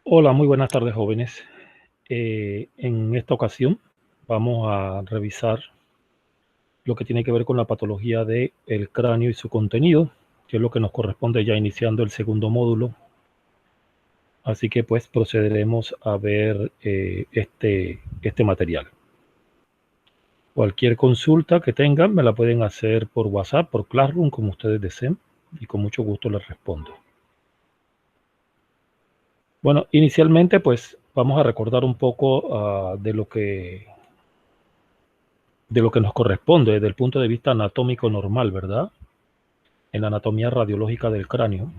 Hola, muy buenas tardes, jóvenes. En esta ocasión vamos a revisar lo que tiene que ver con la patología del cráneo y su contenido, que es lo que nos corresponde ya iniciando el segundo módulo. Así que pues procederemos a ver este material. Cualquier consulta que tengan me la pueden hacer por WhatsApp, por Classroom, como ustedes deseen, y con mucho gusto les respondo. Bueno, inicialmente pues vamos a recordar un poco de lo que nos corresponde desde el punto de vista anatómico normal, ¿verdad? En la anatomía radiológica del cráneo,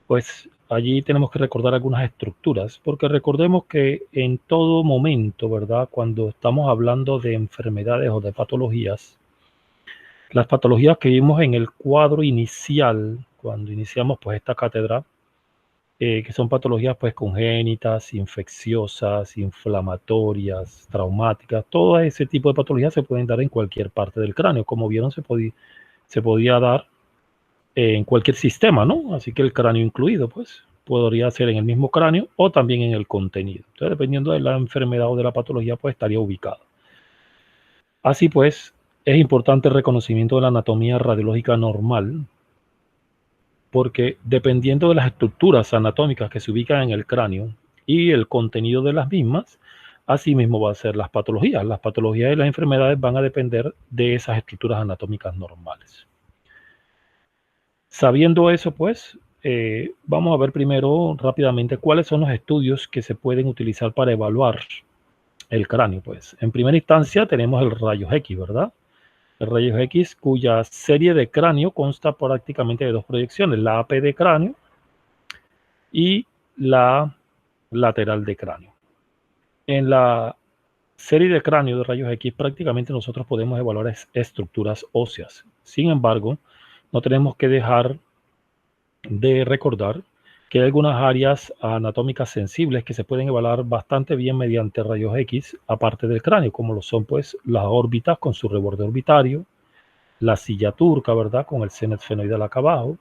pues allí tenemos que recordar algunas estructuras, porque recordemos que en todo momento, ¿verdad? Cuando estamos hablando de enfermedades o de patologías, las patologías que vimos en el cuadro inicial, cuando iniciamos pues esta cátedra, que son patologías pues congénitas, infecciosas, inflamatorias, traumáticas, todo ese tipo de patologías se pueden dar en cualquier parte del cráneo. Como vieron, se podía dar en cualquier sistema, ¿no? Así que el cráneo incluido, pues, podría ser en el mismo cráneo o también en el contenido. Entonces, dependiendo de la enfermedad o de la patología, pues estaría ubicado. Así pues, es importante el reconocimiento de la anatomía radiológica normal, porque dependiendo de las estructuras anatómicas que se ubican en el cráneo y el contenido de las mismas, así mismo van a ser las patologías. Las patologías y las enfermedades van a depender de esas estructuras anatómicas normales. Sabiendo eso, pues, vamos a ver primero rápidamente cuáles son los estudios que se pueden utilizar para evaluar el cráneo. Pues, en primera instancia tenemos el rayos X, ¿verdad? El rayos X, cuya serie de cráneo consta prácticamente de dos proyecciones, la AP de cráneo y la lateral de cráneo. En la serie de cráneo de rayos X prácticamente nosotros podemos evaluar estructuras óseas. Sin embargo, no tenemos que dejar de recordar que hay algunas áreas anatómicas sensibles que se pueden evaluar bastante bien mediante rayos X, aparte del cráneo, como lo son pues las órbitas con su reborde orbitario, la silla turca, ¿verdad? Con el seno esfenoidal acá abajo,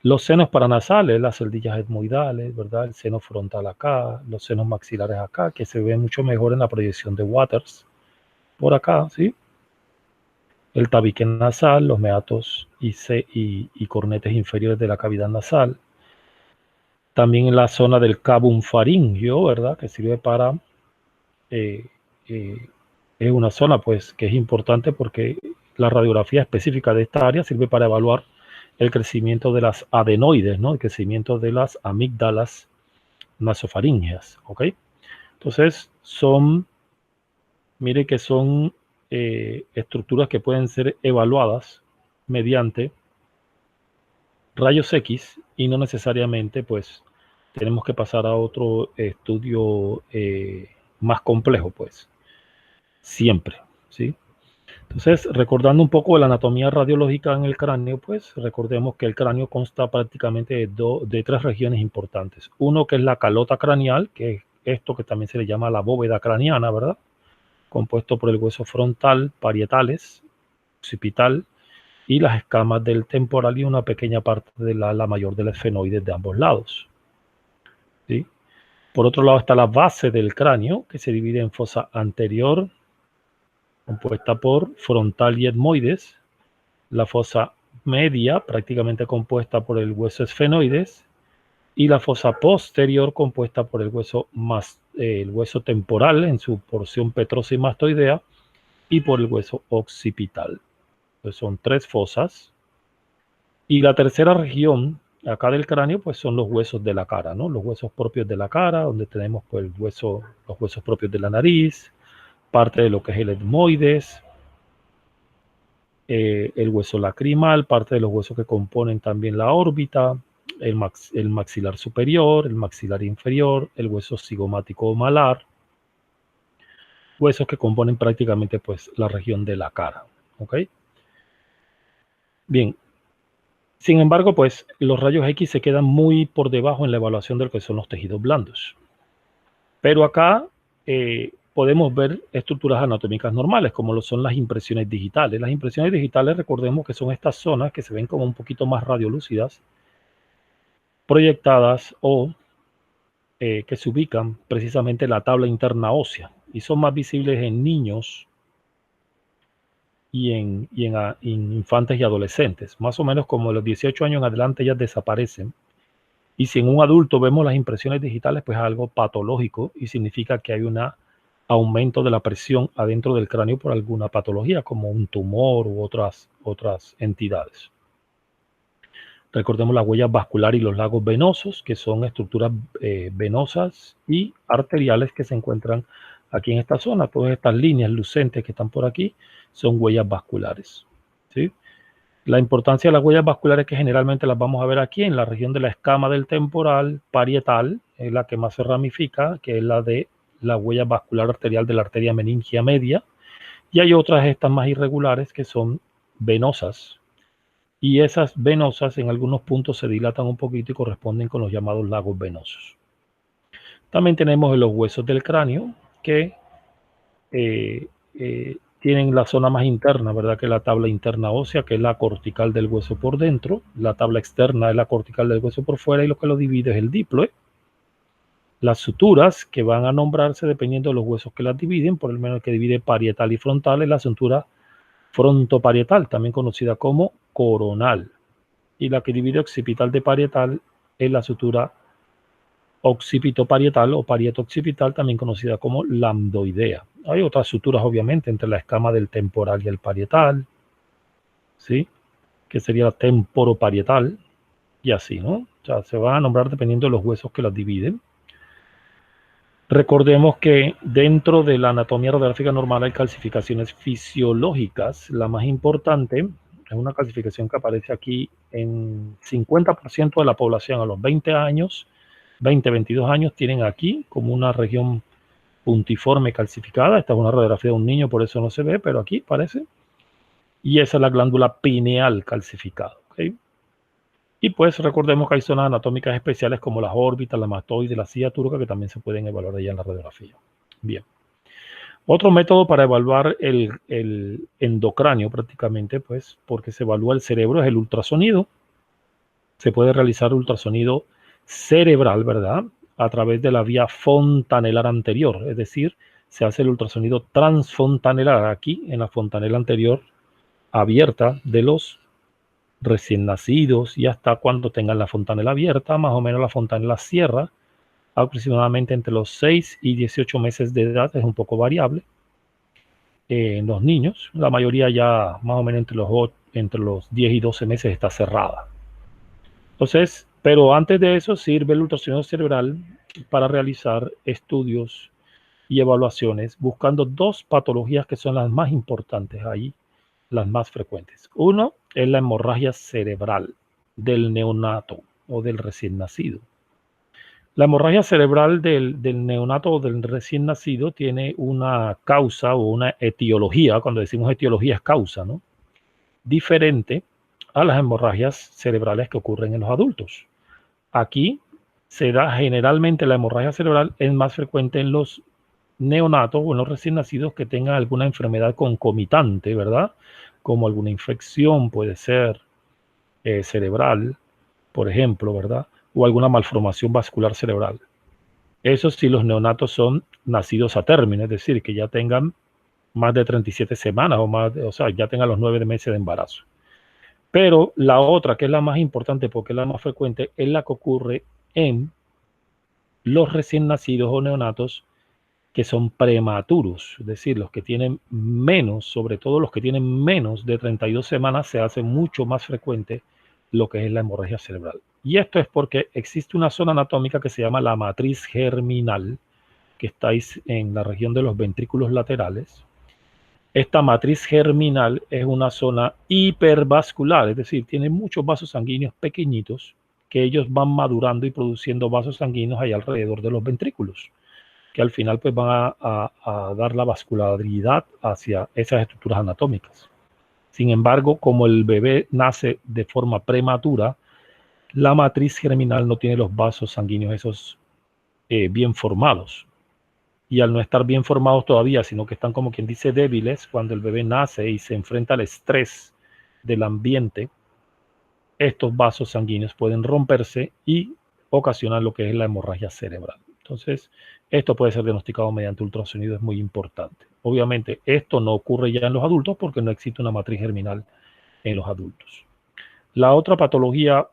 los senos paranasales, las celdillas etmoidales, ¿verdad? El seno frontal acá, los senos maxilares acá, que se ven mucho mejor en la proyección de Waters, por acá, ¿sí? El tabique nasal, los meatos y cornetes inferiores de la cavidad nasal. También en la zona del cabum faringio, ¿verdad? Que sirve para, eh, eh, es una zona pues que es importante porque la radiografía específica de esta área sirve para evaluar el crecimiento de las adenoides, ¿no? El crecimiento de las amígdalas nasofaringeas, ¿ok? Entonces mire que son estructuras que pueden ser evaluadas mediante rayos X y no necesariamente pues tenemos que pasar a otro estudio más complejo, pues, siempre, ¿sí? Entonces, recordando un poco de la anatomía radiológica en el cráneo, pues, recordemos que el cráneo consta prácticamente de tres regiones importantes. Uno que es la calota craneal, que es esto que también se le llama la bóveda craneana, ¿verdad? Compuesto por el hueso frontal, parietales, occipital, y las escamas del temporal y una pequeña parte del ala mayor del esfenoide de ambos lados, ¿sí? Por otro lado está la base del cráneo, que se divide en fosa anterior, compuesta por frontal y etmoides, la fosa media, prácticamente compuesta por el hueso esfenoides, y la fosa posterior, compuesta por el hueso temporal en su porción petrosa y mastoidea, y por el hueso occipital. Entonces son tres fosas. Y la tercera región acá del cráneo, pues son los huesos de la cara, ¿no? Los huesos propios de la cara, donde tenemos pues los huesos propios de la nariz, parte de lo que es el etmoides, el hueso lacrimal, parte de los huesos que componen también la órbita, el maxilar superior, el maxilar inferior, el hueso cigomático o malar, huesos que componen prácticamente pues la región de la cara, ¿ok? Bien, sin embargo, pues los rayos X se quedan muy por debajo en la evaluación de lo que son los tejidos blandos. Pero acá podemos ver estructuras anatómicas normales, como lo son las impresiones digitales. Las impresiones digitales, recordemos que son estas zonas que se ven como un poquito más radiolúcidas, proyectadas o que se ubican precisamente en la tabla interna ósea y son más visibles en niños y en infantes y adolescentes. Más o menos como de los 18 años en adelante ellas desaparecen. Y si en un adulto vemos las impresiones digitales, pues es algo patológico y significa que hay un aumento de la presión adentro del cráneo por alguna patología, como un tumor u otras entidades. Recordemos la huella vascular y los lagos venosos, que son estructuras venosas y arteriales que se encuentran aquí en esta zona. Todas estas líneas lucentes que están por aquí son huellas vasculares, ¿sí? La importancia de las huellas vasculares que generalmente las vamos a ver aquí en la región de la escama del temporal parietal, es la que más se ramifica, que es la de la huella vascular arterial de la arteria meningia media, y hay otras estas más irregulares que son venosas, y esas venosas en algunos puntos se dilatan un poquito y corresponden con los llamados lagos venosos. También tenemos en los huesos del cráneo que tienen la zona más interna, ¿verdad? Que es la tabla interna ósea, que es la cortical del hueso por dentro. La tabla externa es la cortical del hueso por fuera y lo que lo divide es el díploe. Las suturas que van a nombrarse dependiendo de los huesos que las dividen, por el menos el que divide parietal y frontal es la sutura frontoparietal, también conocida como coronal. Y la que divide occipital de parietal es la sutura occipitoparietal o parieto-occipital, también conocida como lambdoidea. Hay otras suturas, obviamente, entre la escama del temporal y el parietal, ¿sí? Que sería la temporoparietal, y así, ¿no? O sea, se van a nombrar dependiendo de los huesos que las dividen. Recordemos que dentro de la anatomía radiográfica normal hay calcificaciones fisiológicas. La más importante es una calcificación que aparece aquí en 50% de la población a los 20 años, 22 años, tienen aquí como una región puntiforme calcificada. Esta es una radiografía de un niño, por eso no se ve, pero aquí parece. Y esa es la glándula pineal calcificada, ¿okay? Y pues recordemos que hay zonas anatómicas especiales como las órbitas, la mastoide, la silla turca, que también se pueden evaluar allá en la radiografía. Bien. Otro método para evaluar el endocráneo prácticamente, pues porque se evalúa el cerebro, es el ultrasonido. Se puede realizar ultrasonido cerebral, ¿verdad? A través de la vía fontanelar anterior, es decir, se hace el ultrasonido transfontanelar aquí en la fontanela anterior abierta de los recién nacidos y hasta cuando tengan la fontanela abierta, más o menos la fontanela cierra aproximadamente entre los 6 y 18 meses de edad, es un poco variable. En los niños, la mayoría ya más o menos entre los 10 y 12 meses está cerrada. Entonces, pero antes de eso sirve el ultrasonido cerebral para realizar estudios y evaluaciones buscando dos patologías que son las más importantes ahí, las más frecuentes. Uno es la hemorragia cerebral del neonato o del recién nacido. La hemorragia cerebral del neonato o del recién nacido tiene una causa o una etiología, cuando decimos etiología es causa, ¿no? Diferente a las hemorragias cerebrales que ocurren en los adultos. Aquí se da generalmente la hemorragia cerebral, es más frecuente en los neonatos o en los recién nacidos que tengan alguna enfermedad concomitante, ¿verdad? Como alguna infección, puede ser cerebral, por ejemplo, ¿verdad? O alguna malformación vascular cerebral. Eso sí, los neonatos son nacidos a término, es decir, que ya tengan más de 37 semanas o más, o sea, ya tengan los 9 meses de embarazo. Pero la otra, que es la más importante porque es la más frecuente, es la que ocurre en los recién nacidos o neonatos que son prematuros, es decir, los que tienen menos, sobre todo los que tienen menos de 32 semanas, se hace mucho más frecuente lo que es la hemorragia cerebral. Y esto es porque existe una zona anatómica que se llama la matriz germinal, que está en la región de los ventrículos laterales. Esta matriz germinal es una zona hipervascular, es decir, tiene muchos vasos sanguíneos pequeñitos que ellos van madurando y produciendo vasos sanguíneos ahí alrededor de los ventrículos, que al final pues van a dar la vascularidad hacia esas estructuras anatómicas. Sin embargo, como el bebé nace de forma prematura, la matriz germinal no tiene los vasos sanguíneos esos bien formados. Y al no estar bien formados todavía, sino que están como quien dice débiles, cuando el bebé nace y se enfrenta al estrés del ambiente, estos vasos sanguíneos pueden romperse y ocasionar lo que es la hemorragia cerebral. Entonces, esto puede ser diagnosticado mediante ultrasonido, es muy importante. Obviamente, esto no ocurre ya en los adultos porque no existe una matriz germinal en los adultos. La otra patología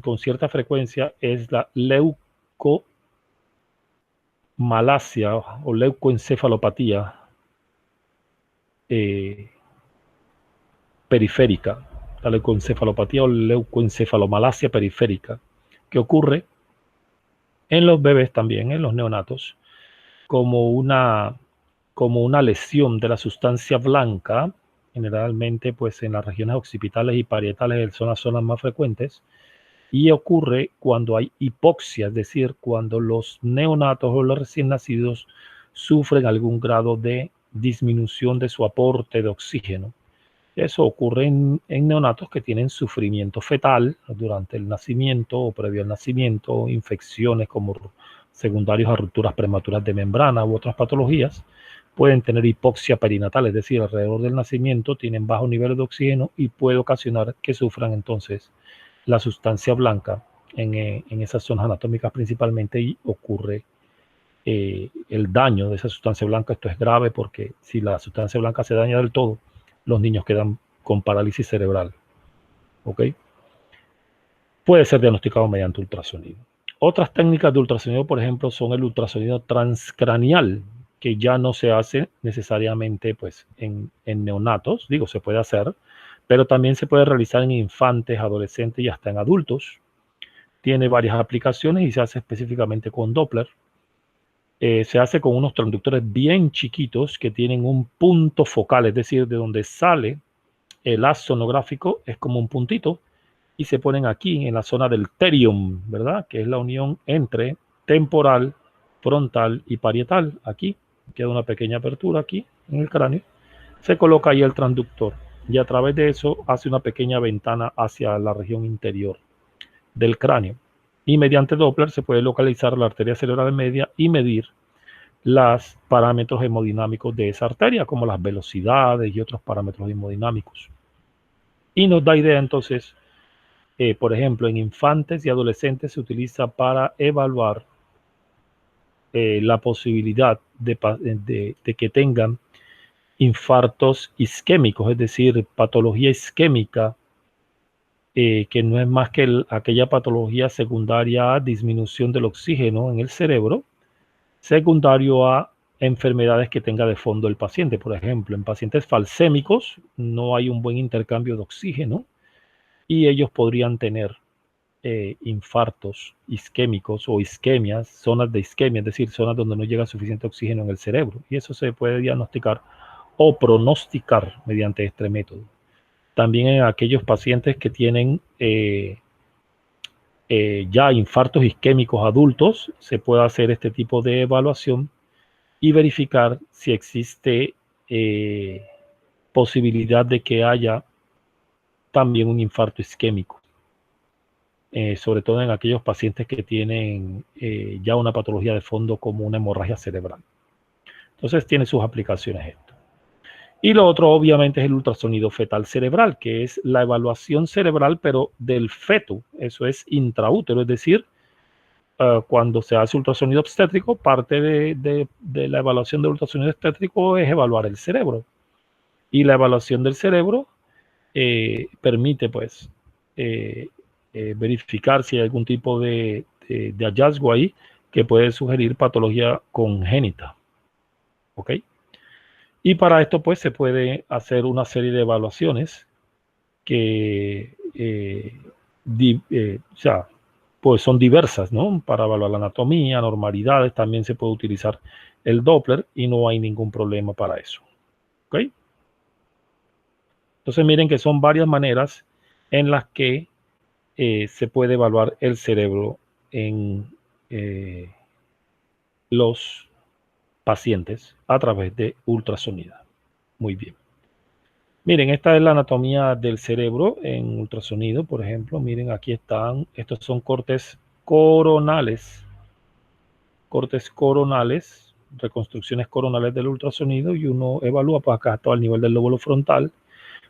con cierta frecuencia es la leucomalacia o leucoencefalopatía periférica, la leucoencefalopatía o leucoencefalomalacia periférica, que ocurre en los bebés también, en los neonatos, como una lesión de la sustancia blanca, generalmente pues en las regiones occipitales y parietales son las zonas más frecuentes, y ocurre cuando hay hipoxia, es decir, cuando los neonatos o los recién nacidos sufren algún grado de disminución de su aporte de oxígeno. Eso ocurre en neonatos que tienen sufrimiento fetal durante el nacimiento o previo al nacimiento, infecciones como secundarios a rupturas prematuras de membrana u otras patologías. Pueden tener hipoxia perinatal, es decir, alrededor del nacimiento tienen bajo nivel de oxígeno y puede ocasionar que sufran entonces la sustancia blanca en esas zonas anatómicas principalmente, y ocurre el daño de esa sustancia blanca. Esto es grave porque si la sustancia blanca se daña del todo, los niños quedan con parálisis cerebral. ¿Ok? Puede ser diagnosticado mediante ultrasonido. Otras técnicas de ultrasonido, por ejemplo, son el ultrasonido transcranial, que ya no se hace necesariamente pues, en neonatos, digo, se puede hacer, pero también se puede realizar en infantes, adolescentes y hasta en adultos. Tiene varias aplicaciones y se hace específicamente con Doppler. Se hace con unos transductores bien chiquitos que tienen un punto focal, es decir, de donde sale el haz sonográfico es como un puntito, y se ponen aquí en la zona del terium, ¿verdad? Que es la unión entre temporal, frontal y parietal. Aquí queda una pequeña apertura aquí en el cráneo. Se coloca ahí el transductor y a través de eso hace una pequeña ventana hacia la región interior del cráneo. Y mediante Doppler se puede localizar la arteria cerebral media y medir los parámetros hemodinámicos de esa arteria, como las velocidades y otros parámetros hemodinámicos. Y nos da idea entonces, por ejemplo, en infantes y adolescentes se utiliza para evaluar la posibilidad de que tengan infartos isquémicos, es decir, patología isquémica, que no es más que aquella patología secundaria a disminución del oxígeno en el cerebro, secundario a enfermedades que tenga de fondo el paciente. Por ejemplo, en pacientes falsémicos no hay un buen intercambio de oxígeno y ellos podrían tener infartos isquémicos o isquemias, zonas de isquemia, es decir, zonas donde no llega suficiente oxígeno en el cerebro. Y eso se puede diagnosticar o pronosticar mediante este método. También en aquellos pacientes que tienen ya infartos isquémicos adultos, se puede hacer este tipo de evaluación y verificar si existe posibilidad de que haya también un infarto isquémico, sobre todo en aquellos pacientes que tienen ya una patología de fondo como una hemorragia cerebral. Entonces tiene sus aplicaciones esto. Y lo otro obviamente es el ultrasonido fetal cerebral, que es la evaluación cerebral pero del feto, eso es intraútero, es decir, cuando se hace ultrasonido obstétrico, parte de la evaluación del ultrasonido obstétrico es evaluar el cerebro. Y la evaluación del cerebro permite pues verificar si hay algún tipo de hallazgo ahí que puede sugerir patología congénita. ¿Ok? Y para esto pues se puede hacer una serie de evaluaciones que pues son diversas, ¿no? Para evaluar la anatomía, normalidades, también se puede utilizar el Doppler y no hay ningún problema para eso. ¿Ok? Entonces miren que son varias maneras en las que se puede evaluar el cerebro en los pacientes a través de ultrasonido. Muy bien. Miren, esta es la anatomía del cerebro en ultrasonido, por ejemplo. Miren, aquí están, estos son cortes coronales, reconstrucciones coronales del ultrasonido, y uno evalúa, pues acá está al nivel del lóbulo frontal.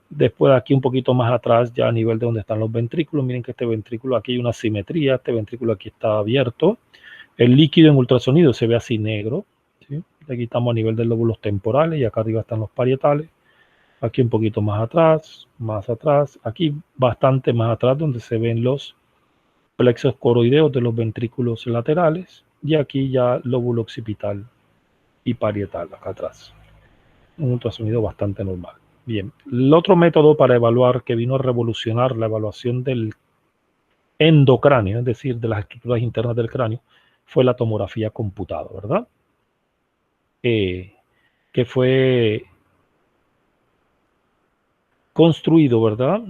Después aquí un poquito más atrás, ya a nivel de donde están los ventrículos. Miren que este ventrículo aquí hay una simetría, este ventrículo aquí está abierto. El líquido en ultrasonido se ve así negro, ¿sí? Aquí estamos a nivel de lóbulos temporales y acá arriba están los parietales. Aquí un poquito más atrás, aquí bastante más atrás donde se ven los plexos coroideos de los ventrículos laterales y aquí ya lóbulo occipital y parietal acá atrás. Un ultrasonido bastante normal. Bien, el otro método para evaluar que vino a revolucionar la evaluación del endocráneo, es decir, de las estructuras internas del cráneo, fue la tomografía computada, ¿verdad? Que fue construido, ¿verdad?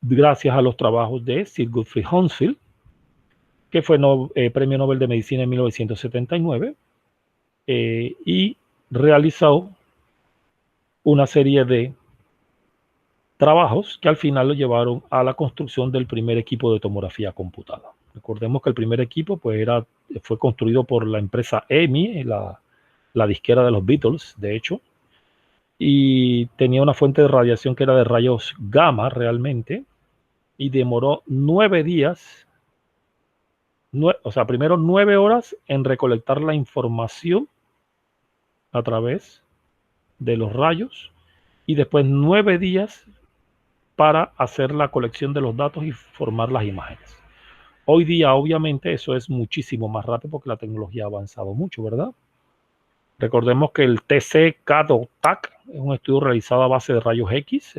Gracias a los trabajos de Sir Godfrey Hounsfield, que fue Premio Nobel de Medicina en 1979, y realizó una serie de trabajos que al final lo llevaron a la construcción del primer equipo de tomografía computada. Recordemos que el primer equipo pues, fue construido por la empresa EMI, la disquera de los Beatles, de hecho, y tenía una fuente de radiación que era de rayos gamma realmente, y demoró 9 días, primero 9 horas en recolectar la información a través de los rayos, y después 9 días para hacer la colección de los datos y formar las imágenes. Hoy día, obviamente, eso es muchísimo más rápido porque la tecnología ha avanzado mucho, ¿verdad? Recordemos que el TC-CAD-TAC es un estudio realizado a base de rayos X,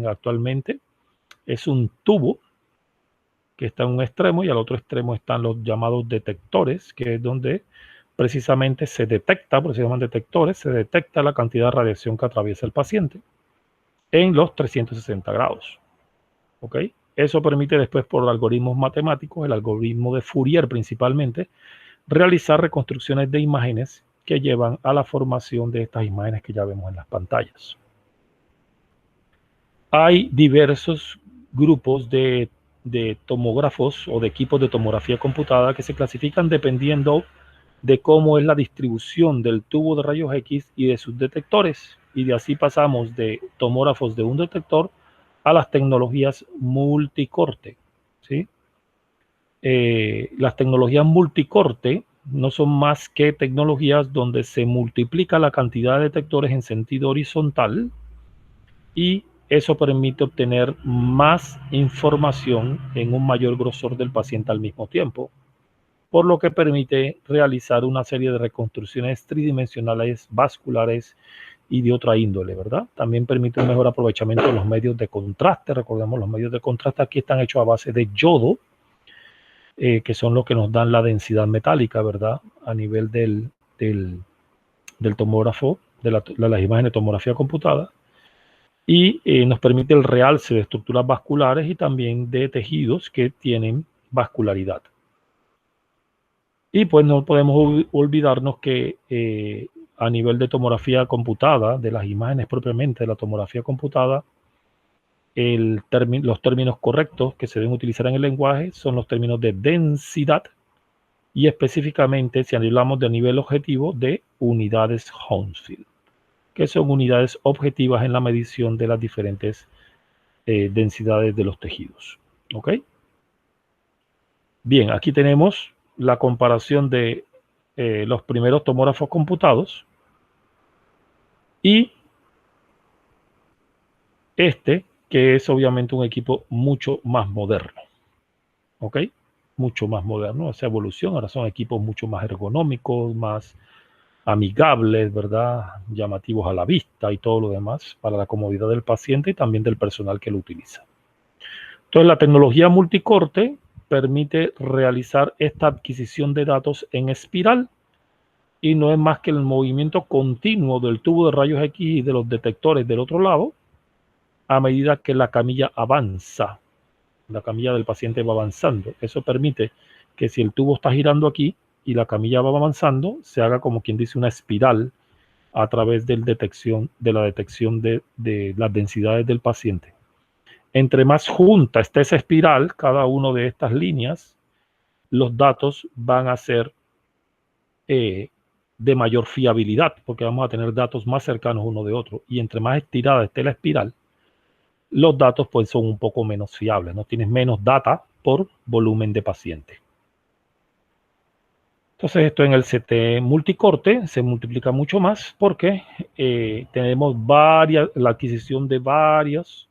actualmente es un tubo que está en un extremo y al otro extremo están los llamados detectores, que es donde precisamente se detecta, por eso se llaman detectores, se detecta la cantidad de radiación que atraviesa el paciente en los 360 grados. ¿Ok? Eso permite después por algoritmos matemáticos, el algoritmo de Fourier principalmente, realizar reconstrucciones de imágenes que llevan a la formación de estas imágenes que ya vemos en las pantallas. Hay diversos grupos de tomógrafos o de equipos de tomografía computada que se clasifican dependiendo de cómo es la distribución del tubo de rayos X y de sus detectores. Y de así pasamos de tomógrafos de un detector a las tecnologías multicorte, ¿sí? Las tecnologías multicorte no son más que tecnologías donde se multiplica la cantidad de detectores en sentido horizontal y eso permite obtener más información en un mayor grosor del paciente al mismo tiempo, por lo que permite realizar una serie de reconstrucciones tridimensionales vasculares y de otra índole, ¿verdad? También permite un mejor aprovechamiento de los medios de contraste. Recordemos, los medios de contraste aquí están hechos a base de yodo, que son los que nos dan la densidad metálica, ¿verdad? A nivel del tomógrafo, de las imágenes de tomografía computada. Y nos permite el realce de estructuras vasculares y también de tejidos que tienen vascularidad. Y pues no podemos olvidarnos que a nivel de tomografía computada, de las imágenes propiamente de la tomografía computada, los términos correctos que se deben utilizar en el lenguaje son los términos de densidad y específicamente, si hablamos de nivel objetivo, de unidades Hounsfield, que son unidades objetivas en la medición de las diferentes densidades de los tejidos. ¿Ok? Bien, aquí tenemos la comparación de los primeros tomógrafos computados y este, que es obviamente un equipo mucho más moderno. ¿Ok? Mucho más moderno, esa evolución, ahora son equipos mucho más ergonómicos, más amigables, ¿verdad? Llamativos a la vista y todo lo demás para la comodidad del paciente y también del personal que lo utiliza. Entonces, la tecnología multicorte permite realizar esta adquisición de datos en espiral y no es más que el movimiento continuo del tubo de rayos X y de los detectores del otro lado a medida que la camilla avanza. La camilla del paciente va avanzando. Eso permite que si el tubo está girando aquí y la camilla va avanzando, se haga como quien dice una espiral a través de la detección de las densidades del paciente. Entre más junta esté esa espiral, cada una de estas líneas, los datos van a ser de mayor fiabilidad, porque vamos a tener datos más cercanos uno de otro. Y entre más estirada esté la espiral, los datos pues son un poco menos fiables, ¿no? Tienes menos data por volumen de paciente. Entonces esto en el CT multicorte se multiplica mucho más porque tenemos la adquisición de varias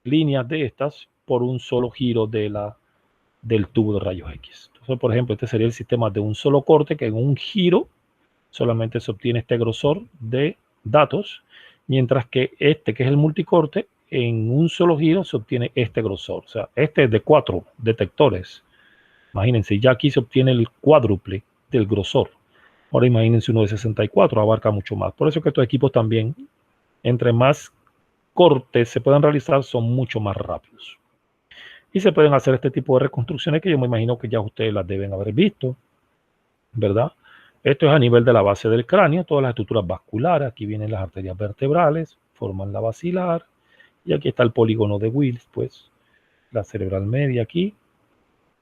líneas de estas por un solo giro del tubo de rayos X. Entonces, por ejemplo, este sería el sistema de un solo corte que en un giro solamente se obtiene este grosor de datos, mientras que este, que es el multicorte, en un solo giro se obtiene este grosor. O sea, este es de 4 detectores. Imagínense, ya aquí se obtiene el cuádruple del grosor. Ahora imagínense uno de 64, abarca mucho más. Por eso que estos equipos también, entre más cortes se puedan realizar, son mucho más rápidos. Y se pueden hacer este tipo de reconstrucciones que yo me imagino que ya ustedes las deben haber visto, ¿verdad? Esto es a nivel de la base del cráneo, todas las estructuras vasculares. Aquí vienen las arterias vertebrales, forman la basilar. Y aquí está el polígono de Wills, pues, la cerebral media aquí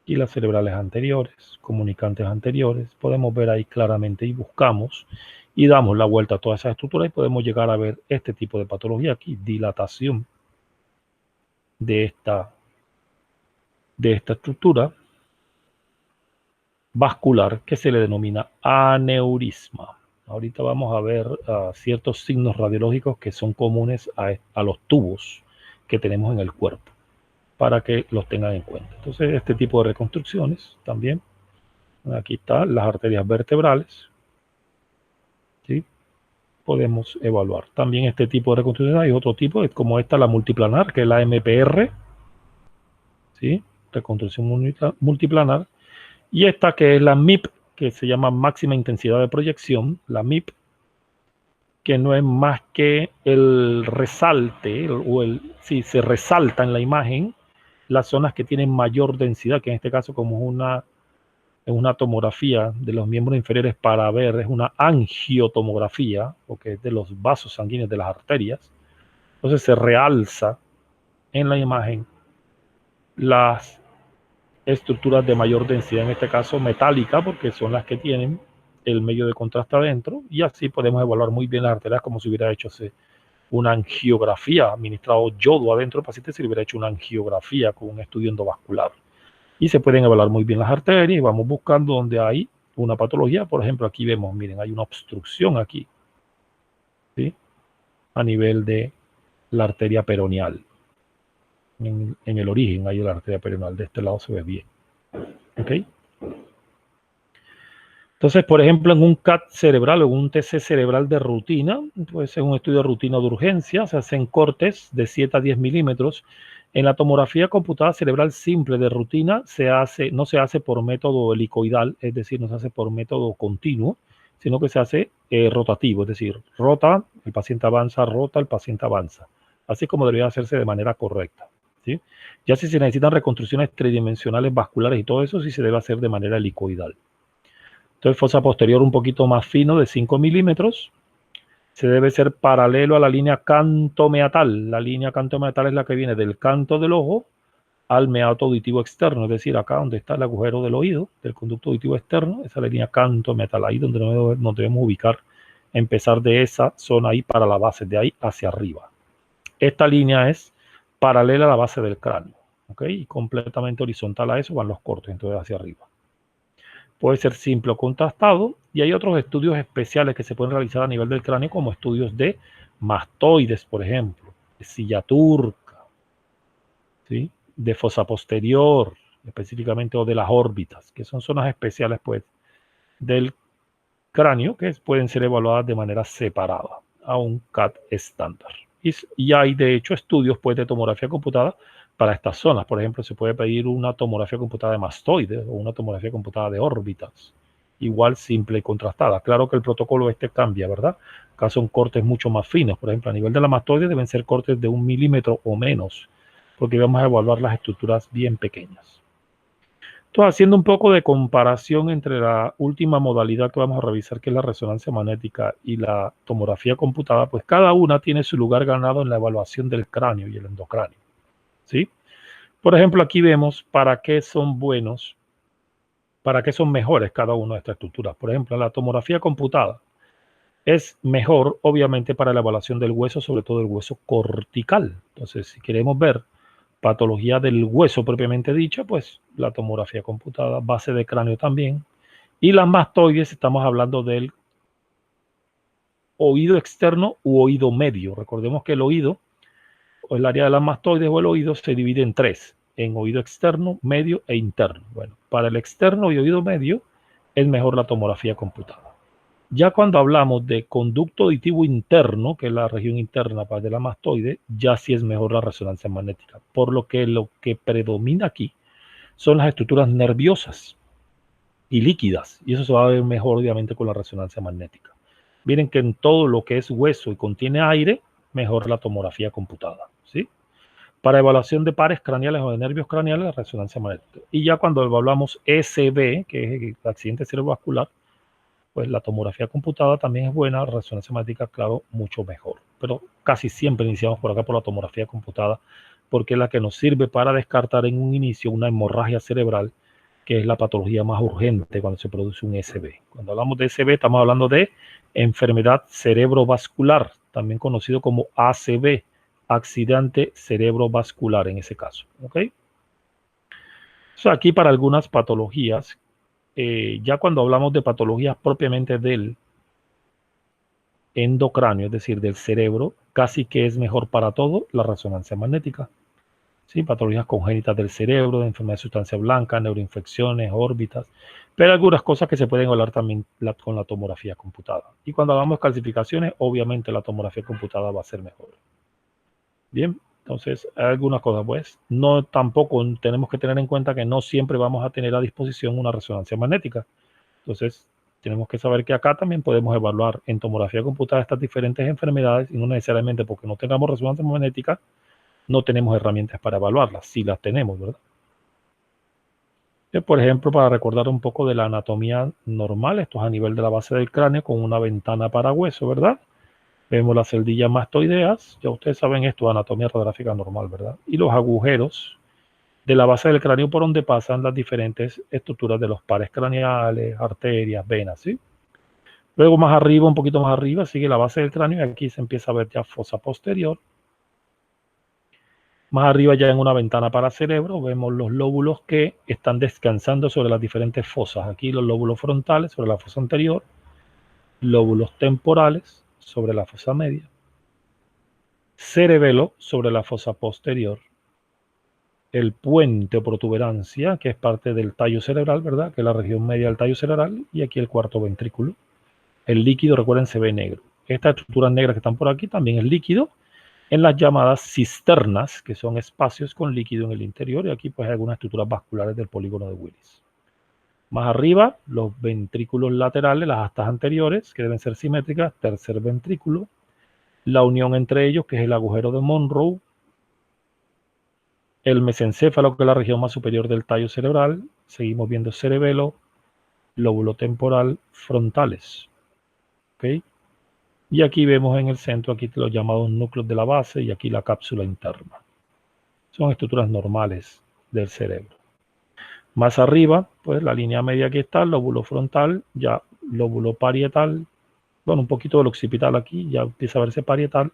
y las cerebrales anteriores, comunicantes anteriores. Podemos ver ahí claramente y buscamos y damos la vuelta a todas esas estructuras y podemos llegar a ver este tipo de patología aquí, dilatación de esta estructura vascular que se le denomina aneurisma. Ahorita vamos a ver ciertos signos radiológicos que son comunes a los tubos que tenemos en el cuerpo para que los tengan en cuenta. Entonces, este tipo de reconstrucciones también. Aquí están las arterias vertebrales. ¿Sí? Podemos evaluar. También este tipo de reconstrucción hay otro tipo, como esta, la multiplanar, que es la MPR. ¿Sí? Reconstrucción multiplanar. Y esta que es la MIP, que se llama máxima intensidad de proyección, la MIP, que no es más que el resalte, si se resalta en la imagen las zonas que tienen mayor densidad, que en este caso como es una tomografía de los miembros inferiores para ver, es una angiotomografía, porque es de los vasos sanguíneos de las arterias. Entonces se realza en la imagen las estructuras de mayor densidad, en este caso metálica, porque son las que tienen el medio de contraste adentro, y así podemos evaluar muy bien las arterias como si hubiera hecho una angiografía, administrado yodo adentro del paciente, se le hubiera hecho una angiografía con un estudio endovascular. Y se pueden evaluar muy bien las arterias y vamos buscando donde hay una patología. Por ejemplo, aquí vemos, miren, hay una obstrucción aquí, ¿sí? A nivel de la arteria peroneal. En el origen hay la arteria peroneal, de este lado se ve bien. ¿Ok? Entonces, por ejemplo, en un CAT cerebral o un TC cerebral de rutina, pues es un estudio de rutina de urgencia, se hacen cortes de 7 a 10 milímetros. En la tomografía computada cerebral simple de rutina no se hace por método helicoidal, es decir, no se hace por método continuo, sino que se hace rotativo, es decir, rota, el paciente avanza, rota, el paciente avanza, así como debería hacerse de manera correcta. ¿Sí? Ya si se necesitan reconstrucciones tridimensionales vasculares y todo eso, sí se debe hacer de manera helicoidal. Entonces, fosa posterior un poquito más fino de 5 milímetros. Se debe ser paralelo a la línea cantomeatal. La línea cantomeatal es la que viene del canto del ojo al meato auditivo externo, es decir, acá donde está el agujero del oído, del conducto auditivo externo, esa es la línea cantomeatal, ahí donde nos debemos ubicar, empezar de esa zona ahí para la base, de ahí hacia arriba. Esta línea es paralela a la base del cráneo, ¿ok? Y completamente horizontal a eso van los cortes, entonces hacia arriba. Puede ser simple o contrastado, y hay otros estudios especiales que se pueden realizar a nivel del cráneo, como estudios de mastoides, por ejemplo, de silla turca, ¿sí? De fosa posterior, específicamente, o de las órbitas, que son zonas especiales, pues, del cráneo que pueden ser evaluadas de manera separada a un CAT estándar. Y hay, de hecho, estudios, pues, de tomografía computada para estas zonas. Por ejemplo, se puede pedir una tomografía computada de mastoides o una tomografía computada de órbitas, igual simple y contrastada. Claro que el protocolo cambia, ¿verdad? Acá son cortes mucho más finos. Por ejemplo, a nivel de la mastoide deben ser cortes de 1 milímetro o menos, porque vamos a evaluar las estructuras bien pequeñas. Entonces, haciendo un poco de comparación entre la última modalidad que vamos a revisar, que es la resonancia magnética, y la tomografía computada, pues cada una tiene su lugar ganado en la evaluación del cráneo y el endocráneo, ¿sí? Por ejemplo, aquí vemos para qué son buenos, para qué son mejores cada una de estas estructuras. Por ejemplo, la tomografía computada es mejor, obviamente, para la evaluación del hueso, sobre todo el hueso cortical. Entonces, si queremos ver patología del hueso propiamente dicha, pues la tomografía computada, base de cráneo también, Y las mastoides, estamos hablando del oído externo u oído medio. Recordemos que el oído, o el área de las mastoides o el oído, se divide en tres, en oído externo, medio e interno. Bueno, para el externo y oído medio es mejor la tomografía computada. Ya cuando hablamos de conducto auditivo interno, que es la región interna de la mastoide, ya sí es mejor la resonancia magnética, por lo que predomina aquí son las estructuras nerviosas y líquidas, y eso se va a ver mejor obviamente con la resonancia magnética. Miren que en todo lo que es hueso y contiene aire, mejor la tomografía computada, ¿sí? Para evaluación de pares craneales o de nervios craneales, la resonancia magnética. Y ya cuando evaluamos ECV, que es el accidente cerebrovascular, pues la tomografía computada también es buena, la resonancia magnética, claro, mucho mejor. Pero casi siempre iniciamos por acá por la tomografía computada, porque es la que nos sirve para descartar en un inicio una hemorragia cerebral, que es la patología más urgente cuando se produce un ECV. Cuando hablamos de ECV, estamos hablando de enfermedad cerebrovascular, también conocido como ACV, accidente cerebrovascular en ese caso. ¿Ok? So, aquí para algunas patologías, ya cuando hablamos de patologías propiamente del endocráneo, es decir, del cerebro, casi que es mejor para todo la resonancia magnética. ¿Sí? Patologías congénitas del cerebro, de enfermedad de sustancia blanca, neuroinfecciones, órbitas, pero algunas cosas que se pueden hablar también con la tomografía computada. Y cuando hablamos de calcificaciones, obviamente la tomografía computada va a ser mejor. Bien, entonces hay algunas cosas, pues, no tampoco tenemos que tener en cuenta que no siempre vamos a tener a disposición una resonancia magnética. Entonces, tenemos que saber que acá también podemos evaluar en tomografía computada estas diferentes enfermedades y no necesariamente porque no tengamos resonancia magnética, no tenemos herramientas para evaluarlas. Sí las tenemos, ¿verdad? Por ejemplo, para recordar un poco de la anatomía normal, esto es a nivel de la base del cráneo con una ventana para hueso, ¿verdad? Vemos las celdillas mastoideas, ya ustedes saben esto, anatomía radiográfica normal, ¿verdad? Y los agujeros de la base del cráneo por donde pasan las diferentes estructuras de los pares craneales, arterias, venas, ¿sí? Luego más arriba, un poquito más arriba, sigue la base del cráneo y aquí se empieza a ver ya fosa posterior. Más arriba ya en una ventana para cerebro vemos los lóbulos que están descansando sobre las diferentes fosas. Aquí los lóbulos frontales sobre la fosa anterior, lóbulos temporales sobre la fosa media, cerebelo sobre la fosa posterior, el puente o protuberancia, que es parte del tallo cerebral, ¿verdad? Que es la región media del tallo cerebral, y aquí el cuarto ventrículo. El líquido, recuerden, se ve negro. Estas estructuras negras que están por aquí también es líquido en las llamadas cisternas, que son espacios con líquido en el interior, y aquí pues hay algunas estructuras vasculares del polígono de Willis. Más arriba, los ventrículos laterales, las astas anteriores, que deben ser simétricas, tercer ventrículo, la unión entre ellos, que es el agujero de Monroe, el mesencéfalo, que es la región más superior del tallo cerebral, seguimos viendo cerebelo, lóbulo temporal, frontales. ¿Okay? Y aquí vemos en el centro aquí los llamados núcleos de la base y aquí la cápsula interna. Son estructuras normales del cerebro. Más arriba, pues la línea media aquí está, el lóbulo frontal, ya lóbulo parietal, bueno, un poquito del occipital aquí, ya empieza a verse parietal,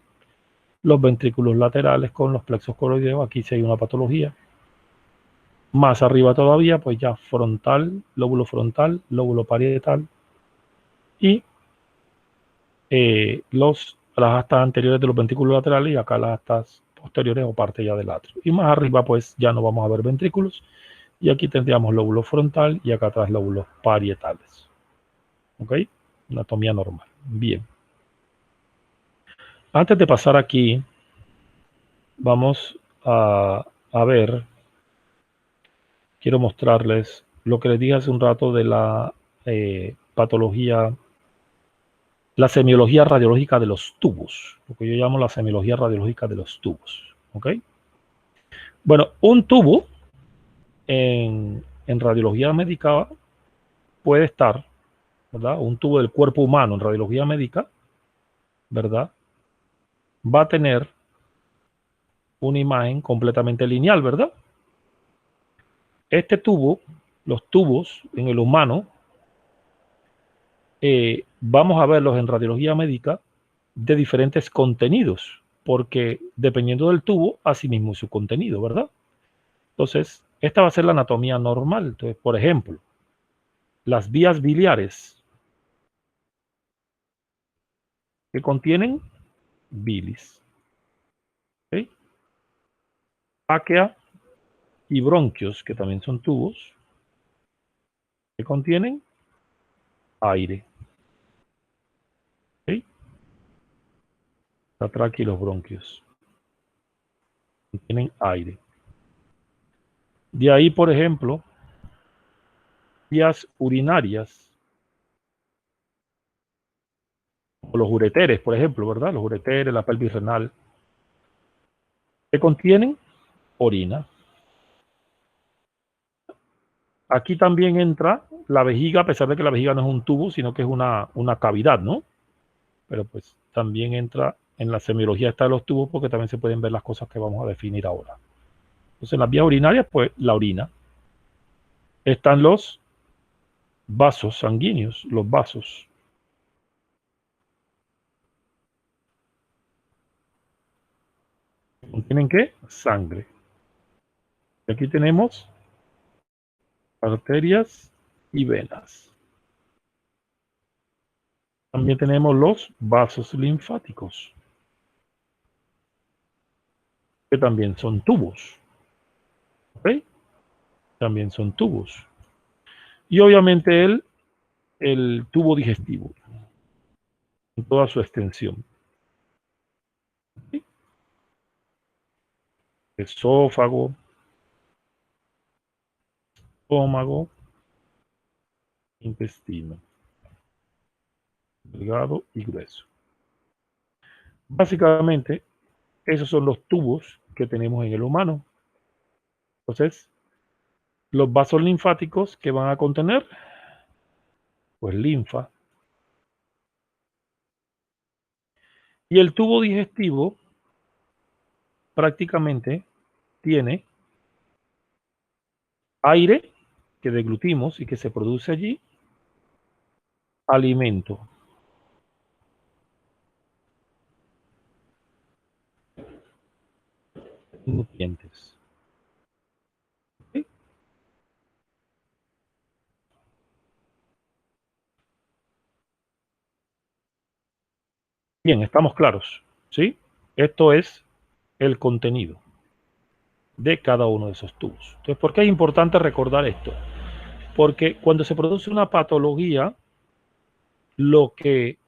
los ventrículos laterales con los plexos coroideos, aquí sí hay una patología. Más arriba todavía, pues ya frontal, lóbulo parietal y las astas anteriores de los ventrículos laterales y acá las astas posteriores o parte ya del atrio. Y más arriba, pues ya no vamos a ver ventrículos y aquí tendríamos lóbulo frontal y acá atrás lóbulos parietales. ¿Ok? Anatomía normal. Bien. Antes de pasar aquí, vamos a ver, quiero mostrarles lo que les dije hace un rato de la patología, la semiología radiológica de los tubos, lo que yo llamo la semiología radiológica de los tubos. ¿Ok? Bueno, un tubo en radiología médica puede estar, ¿verdad? Un tubo del cuerpo humano en radiología médica, ¿verdad? Va a tener una imagen completamente lineal, ¿verdad? Este tubo, los tubos en el humano, vamos a verlos en radiología médica de diferentes contenidos, porque dependiendo del tubo, así mismo su contenido, ¿verdad? Entonces, esta va a ser la anatomía normal. Entonces, por ejemplo, las vías biliares que contienen bilis. ¿Okay? Tráquea y bronquios, que también son tubos, que contienen aire. ¿Okay? La tráquea y los bronquios contienen aire. De ahí, por ejemplo, vías urinarias, o los ureteres, por ejemplo, ¿verdad? Los ureteres, la pelvis renal, que contienen orina. Aquí también entra la vejiga, a pesar de que la vejiga no es un tubo, sino que es una cavidad, ¿no? Pero pues también entra en la semiología esta de los tubos, porque también se pueden ver las cosas que vamos a definir ahora. Entonces, en las vías urinarias, pues la orina. Están los vasos sanguíneos, los vasos. ¿Contienen qué? Sangre. Y aquí tenemos arterias y venas. También tenemos los vasos linfáticos, que también son tubos. ¿Ok? También son tubos. Y obviamente el tubo digestivo, en toda su extensión. ¿Sí? Esófago, estómago, intestino, delgado y grueso. Básicamente, esos son los tubos que tenemos en el humano. Entonces, los vasos linfáticos que van a contener, pues linfa. Y el tubo digestivo prácticamente tiene aire que deglutimos y que se produce allí, alimento. Nutrientes. ¿Sí? Bien, estamos claros, ¿sí? Esto es el contenido de cada uno de esos tubos. Entonces, ¿por qué es importante recordar esto? Porque cuando se produce una patología, lo que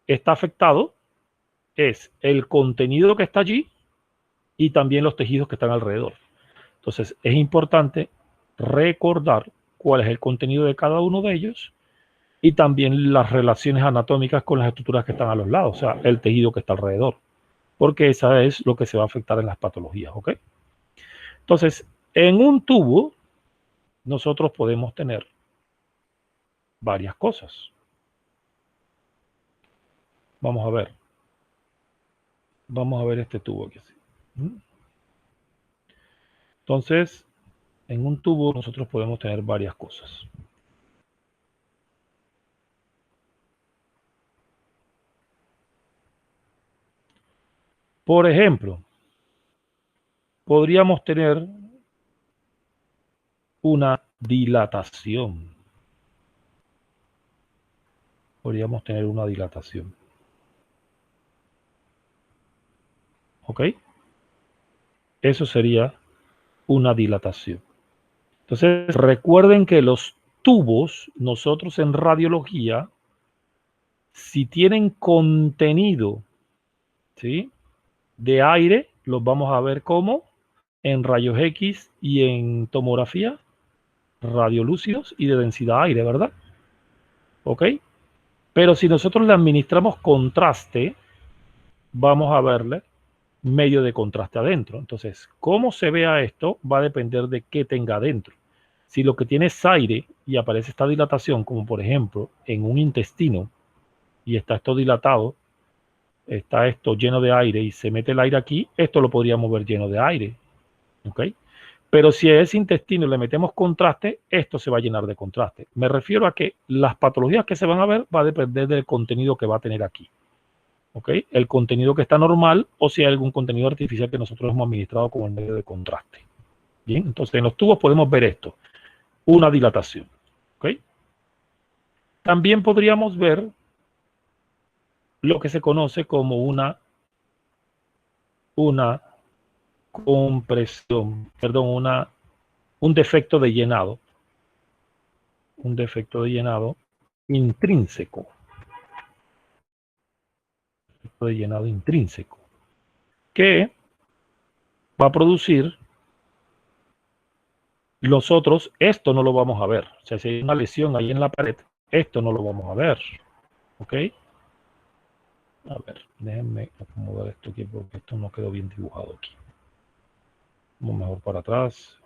está afectado es el contenido que está allí y también los tejidos que están alrededor. Entonces, es importante recordar cuál es el contenido de cada uno de ellos y también las relaciones anatómicas con las estructuras que están a los lados, o sea, el tejido que está alrededor, porque esa es lo que se va a afectar en las patologías, ¿ok? Entonces, en un tubo, nosotros podemos tener varias cosas. Vamos a ver. Vamos a ver este tubo aquí. Entonces, en un tubo nosotros podemos tener varias cosas. Por ejemplo, podríamos tener una dilatación. Podríamos tener una dilatación. ¿Ok? Eso sería una dilatación. Entonces, recuerden que los tubos, nosotros en radiología, si tienen contenido, ¿sí?, de aire, los vamos a ver como en rayos X y en tomografía, radiolúcidos y de densidad aire, ¿verdad? ¿Ok? Pero si nosotros le administramos contraste, vamos a verle medio de contraste adentro. Entonces, cómo se vea esto va a depender de qué tenga adentro. Si lo que tiene es aire y aparece esta dilatación, como por ejemplo en un intestino, y está esto dilatado, está esto lleno de aire y se mete el aire aquí, esto lo podríamos ver lleno de aire. ¿Ok? Pero si a ese intestino le metemos contraste, esto se va a llenar de contraste. Me refiero a que las patologías que se van a ver va a depender del contenido que va a tener aquí. ¿Ok? El contenido que está normal o si hay algún contenido artificial que nosotros hemos administrado como el medio de contraste. Bien, entonces en los tubos podemos ver esto, una dilatación. ¿Ok? También podríamos ver lo que se conoce como una compresión, perdón, un defecto de llenado. Un defecto de llenado intrínseco. Defecto de llenado intrínseco. Que va a producir nosotros, esto no lo vamos a ver. O sea, si hay una lesión ahí en la pared, esto no lo vamos a ver. ¿Ok? A ver, déjenme acomodar esto aquí porque esto no quedó bien dibujado aquí. Vamos mejor para atrás.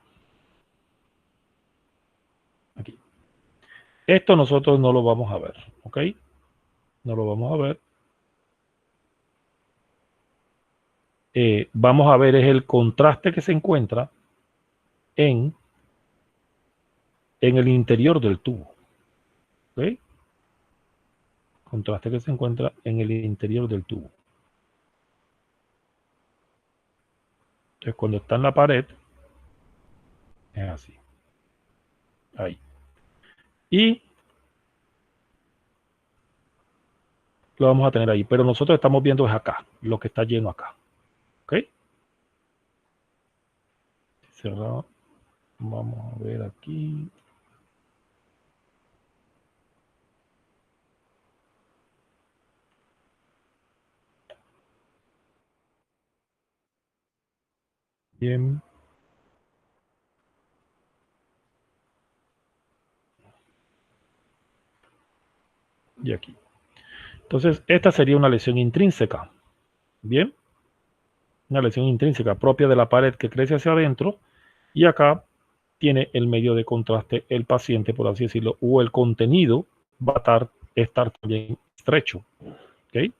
Aquí. Esto nosotros no lo vamos a ver. ¿Ok? No lo vamos a ver. Vamos a ver es el contraste que se encuentra en el interior del tubo. ¿Ok? Contraste que se encuentra en el interior del tubo. Entonces, cuando está en la pared, es así. Ahí. Y lo vamos a tener ahí. Pero nosotros estamos viendo es acá, lo que está lleno acá. ¿Ok? Cerrado. Vamos a ver aquí. Bien. Y aquí. Entonces, esta sería una lesión intrínseca. Bien. Una lesión intrínseca propia de la pared que crece hacia adentro. Y acá tiene el medio de contraste el paciente, por así decirlo, o el contenido va a estar también estrecho. ¿Ok?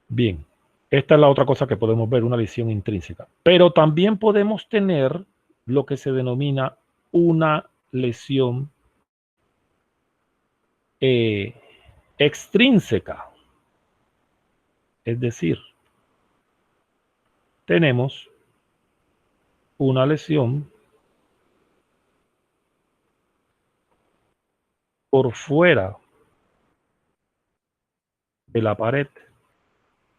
Bien. Esta es la otra cosa que podemos ver, una lesión intrínseca. Pero también podemos tener lo que se denomina una lesión extrínseca. Es decir, tenemos una lesión por fuera de la pared.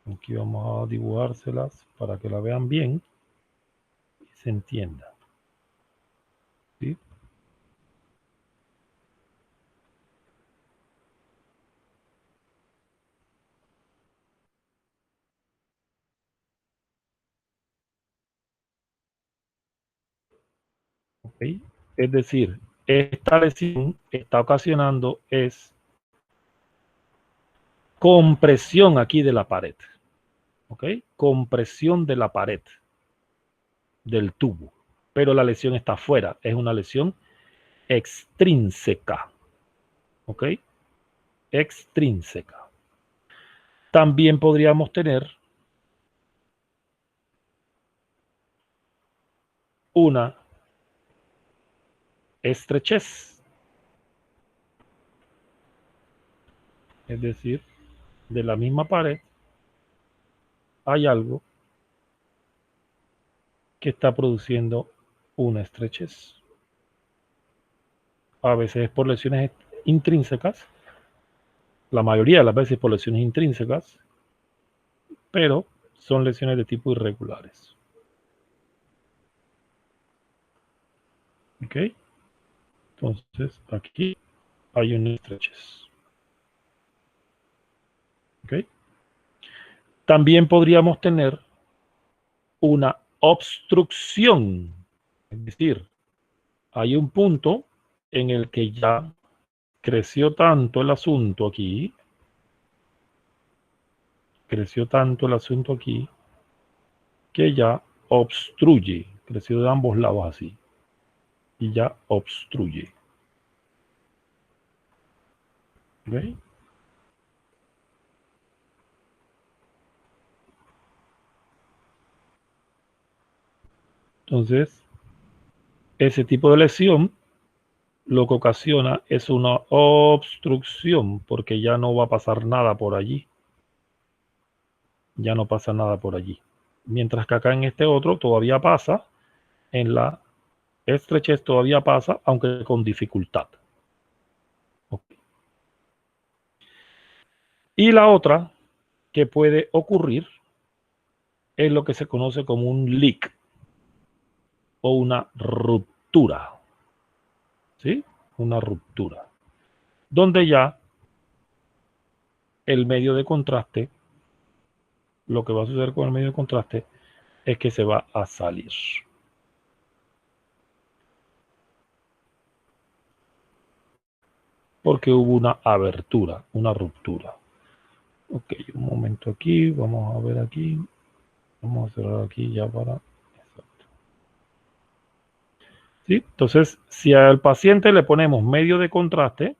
Aquí vamos a dibujárselas para que la vean bien y se entienda. ¿Sí? ¿Okay? Es decir, esta lesión está ocasionando es compresión aquí de la pared. ¿Ok? Compresión de la pared del tubo. Pero la lesión está afuera. Es una lesión extrínseca. ¿Ok? Extrínseca. También podríamos tener una estrechez. Es decir, de la misma pared hay algo que está produciendo una estrechez. A veces es por lesiones intrínsecas, la mayoría de las veces por lesiones intrínsecas, pero son lesiones de tipo irregulares. ¿Ok? Entonces aquí hay una estrechez. ¿Ok? También podríamos tener una obstrucción, es decir, hay un punto en el que ya creció tanto el asunto aquí, que ya obstruye, creció de ambos lados así, y ya obstruye. ¿Okay? Entonces, ese tipo de lesión lo que ocasiona es una obstrucción, porque ya no va a pasar nada por allí. Ya no pasa nada por allí. Mientras que acá en este otro todavía pasa, en la estrechez todavía pasa, aunque con dificultad. Y la otra que puede ocurrir es lo que se conoce como un leak o una ruptura, ¿sí? Una ruptura, donde ya el medio de contraste, lo que va a suceder con el medio de contraste es que se va a salir. Porque hubo una abertura, una ruptura. Ok, un momento aquí, vamos a ver aquí. Vamos a cerrar aquí ya para... Exacto. ¿Sí? Entonces, si al paciente le ponemos medio de contraste,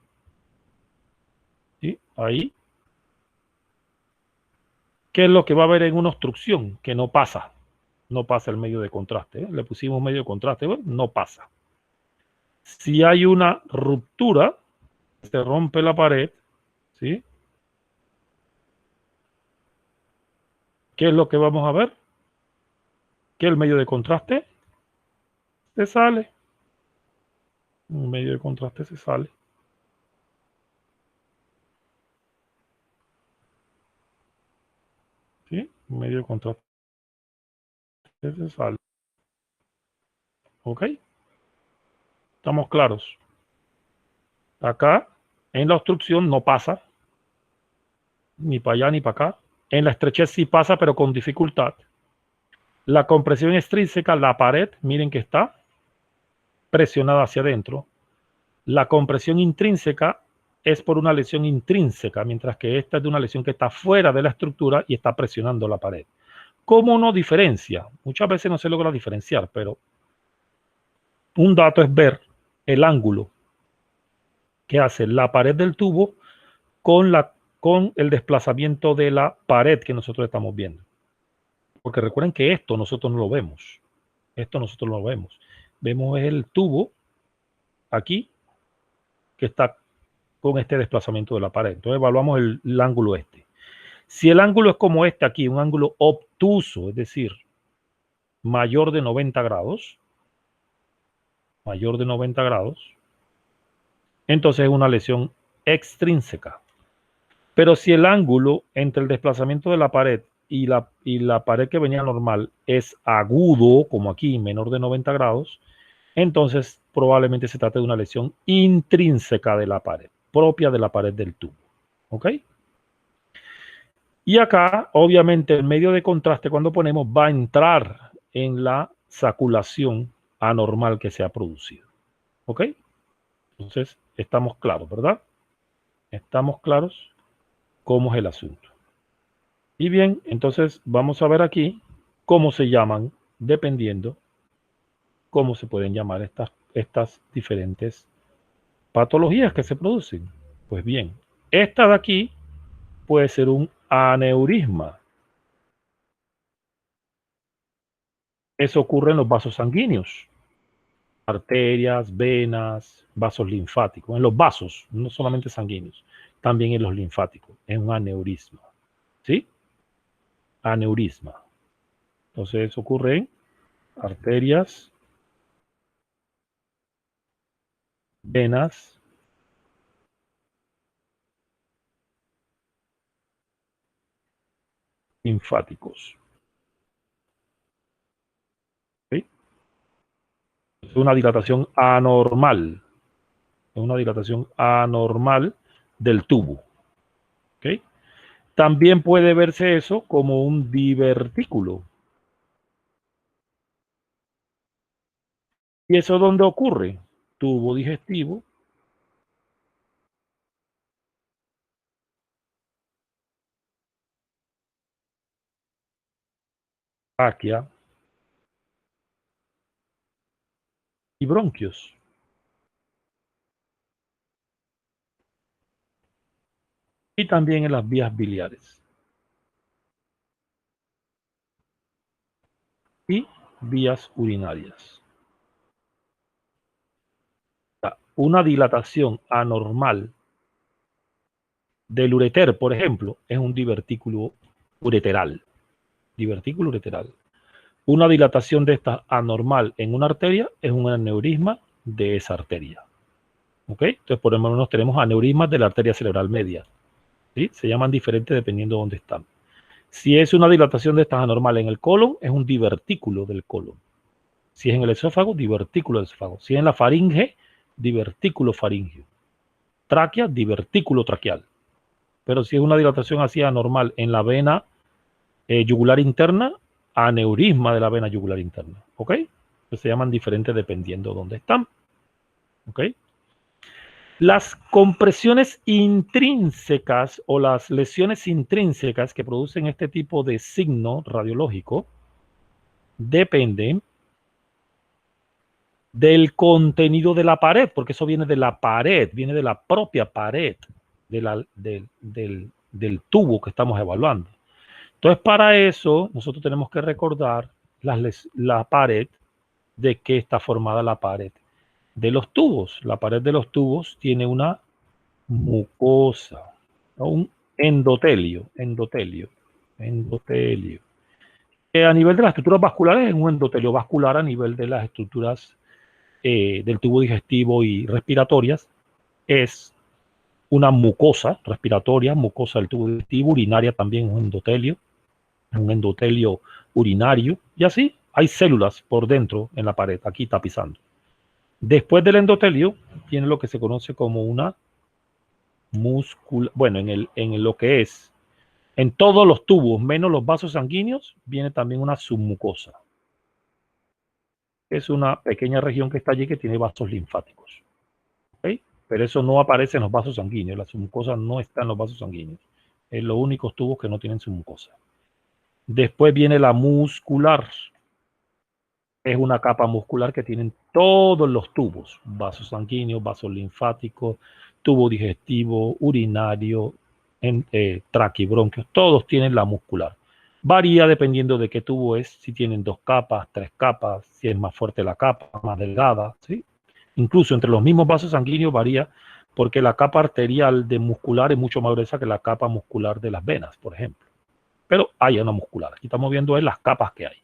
¿sí? Ahí, ¿qué es lo que va a haber en una obstrucción? Que no pasa. No pasa el medio de contraste. ¿Eh? Le pusimos medio de contraste, ¿eh? No pasa. Si hay una ruptura, se rompe la pared, ¿sí? ¿Qué es lo que vamos a ver? Que el medio de contraste se sale. Un medio de contraste se sale. ¿Sí? Un medio de contraste se sale. ¿Ok? ¿Estamos claros? Acá, en la obstrucción no pasa, ni para allá ni para acá. En la estrechez sí pasa, pero con dificultad. La compresión extrínseca, la pared, miren que está presionada hacia adentro. La compresión intrínseca es por una lesión intrínseca, mientras que esta es de una lesión que está fuera de la estructura y está presionando la pared. ¿Cómo uno diferencia? Muchas veces no se logra diferenciar, pero un dato es ver el ángulo que hace la pared del tubo con el desplazamiento de la pared que nosotros estamos viendo. Porque recuerden que esto nosotros no lo vemos. Esto nosotros no lo vemos. Vemos el tubo aquí que está con este desplazamiento de la pared. Entonces evaluamos el ángulo este. Si el ángulo es como este aquí, un ángulo obtuso, es decir, mayor de 90 grados, entonces es una lesión extrínseca. Pero si el ángulo entre el desplazamiento de la pared y la pared que venía normal es agudo, como aquí, menor de 90 grados, entonces probablemente se trate de una lesión intrínseca de la pared, propia de la pared del tubo. ¿Ok? Y acá, obviamente, el medio de contraste cuando ponemos va a entrar en la saculación anormal que se ha producido. ¿Ok? Entonces, estamos claros, ¿verdad? Estamos claros cómo es el asunto. Y bien, entonces vamos a ver aquí cómo se llaman, dependiendo cómo se pueden llamar estas diferentes patologías que se producen. Pues bien, esta de aquí puede ser un aneurisma. Eso ocurre en los vasos sanguíneos, arterias, venas, vasos linfáticos. En los vasos, no solamente sanguíneos, también en los linfáticos. Es un aneurisma. ¿Sí? Aneurisma. Entonces eso ocurre en arterias, venas, linfáticos. ¿Sí? Es una dilatación anormal. Es una dilatación anormal del tubo. ¿Okay? También puede verse eso como un divertículo. ¿Y eso dónde ocurre? Tubo digestivo, tráquea y bronquios. Y también en las vías biliares y vías urinarias. Una dilatación anormal del ureter, por ejemplo, es un divertículo ureteral. Divertículo ureteral. Una dilatación de esta anormal en una arteria es un aneurisma de esa arteria. ¿Ok? Entonces, por lo menos tenemos aneurismas de la arteria cerebral media. ¿sí? Se llaman diferentes dependiendo de dónde están. Si es una dilatación de estas anormal en el colon, es un divertículo del colon. Si es en el esófago, divertículo del esófago. Si es en la faringe, divertículo faríngeo. Tráquea, divertículo traqueal. Pero si es una dilatación así anormal en la vena yugular interna, aneurisma de la vena yugular interna. ¿Ok? Pues se llaman diferentes dependiendo de dónde están. ¿Ok? Las compresiones intrínsecas o las lesiones intrínsecas que producen este tipo de signo radiológico dependen del contenido de la pared, porque eso viene de la pared, viene de la propia pared del tubo que estamos evaluando. Entonces, para eso, nosotros tenemos que recordar la pared, de qué está formada la pared de los tubos. La pared de los tubos tiene una mucosa, ¿no? Un endotelio. A nivel de las estructuras vasculares es un endotelio vascular, a nivel de las estructuras del tubo digestivo y respiratorias es una mucosa respiratoria, mucosa del tubo digestivo, urinaria también un endotelio urinario, y así hay células por dentro en la pared, aquí tapizando. Después del endotelio tiene lo que se conoce como una múscula, bueno, en lo que es, en todos los tubos, menos los vasos sanguíneos, viene también una submucosa. Es una pequeña región que está allí que tiene vasos linfáticos. ¿Okay? Pero eso no aparece en los vasos sanguíneos. La submucosa no está en los vasos sanguíneos. Es los únicos tubos que no tienen submucosa. Después viene la muscular. Es una capa muscular que tienen todos los tubos. Vasos sanguíneos, vasos linfáticos, tubo digestivo, urinario, traquibronquios. Todos tienen la muscular. Varía dependiendo de qué tubo es. Si tienen 2 capas, 3 capas, si es más fuerte la capa, más delgada, ¿sí? Incluso entre los mismos vasos sanguíneos varía porque la capa arterial de muscular es mucho más gruesa que la capa muscular de las venas, por ejemplo. Pero hay una muscular. Aquí estamos viendo las capas que hay.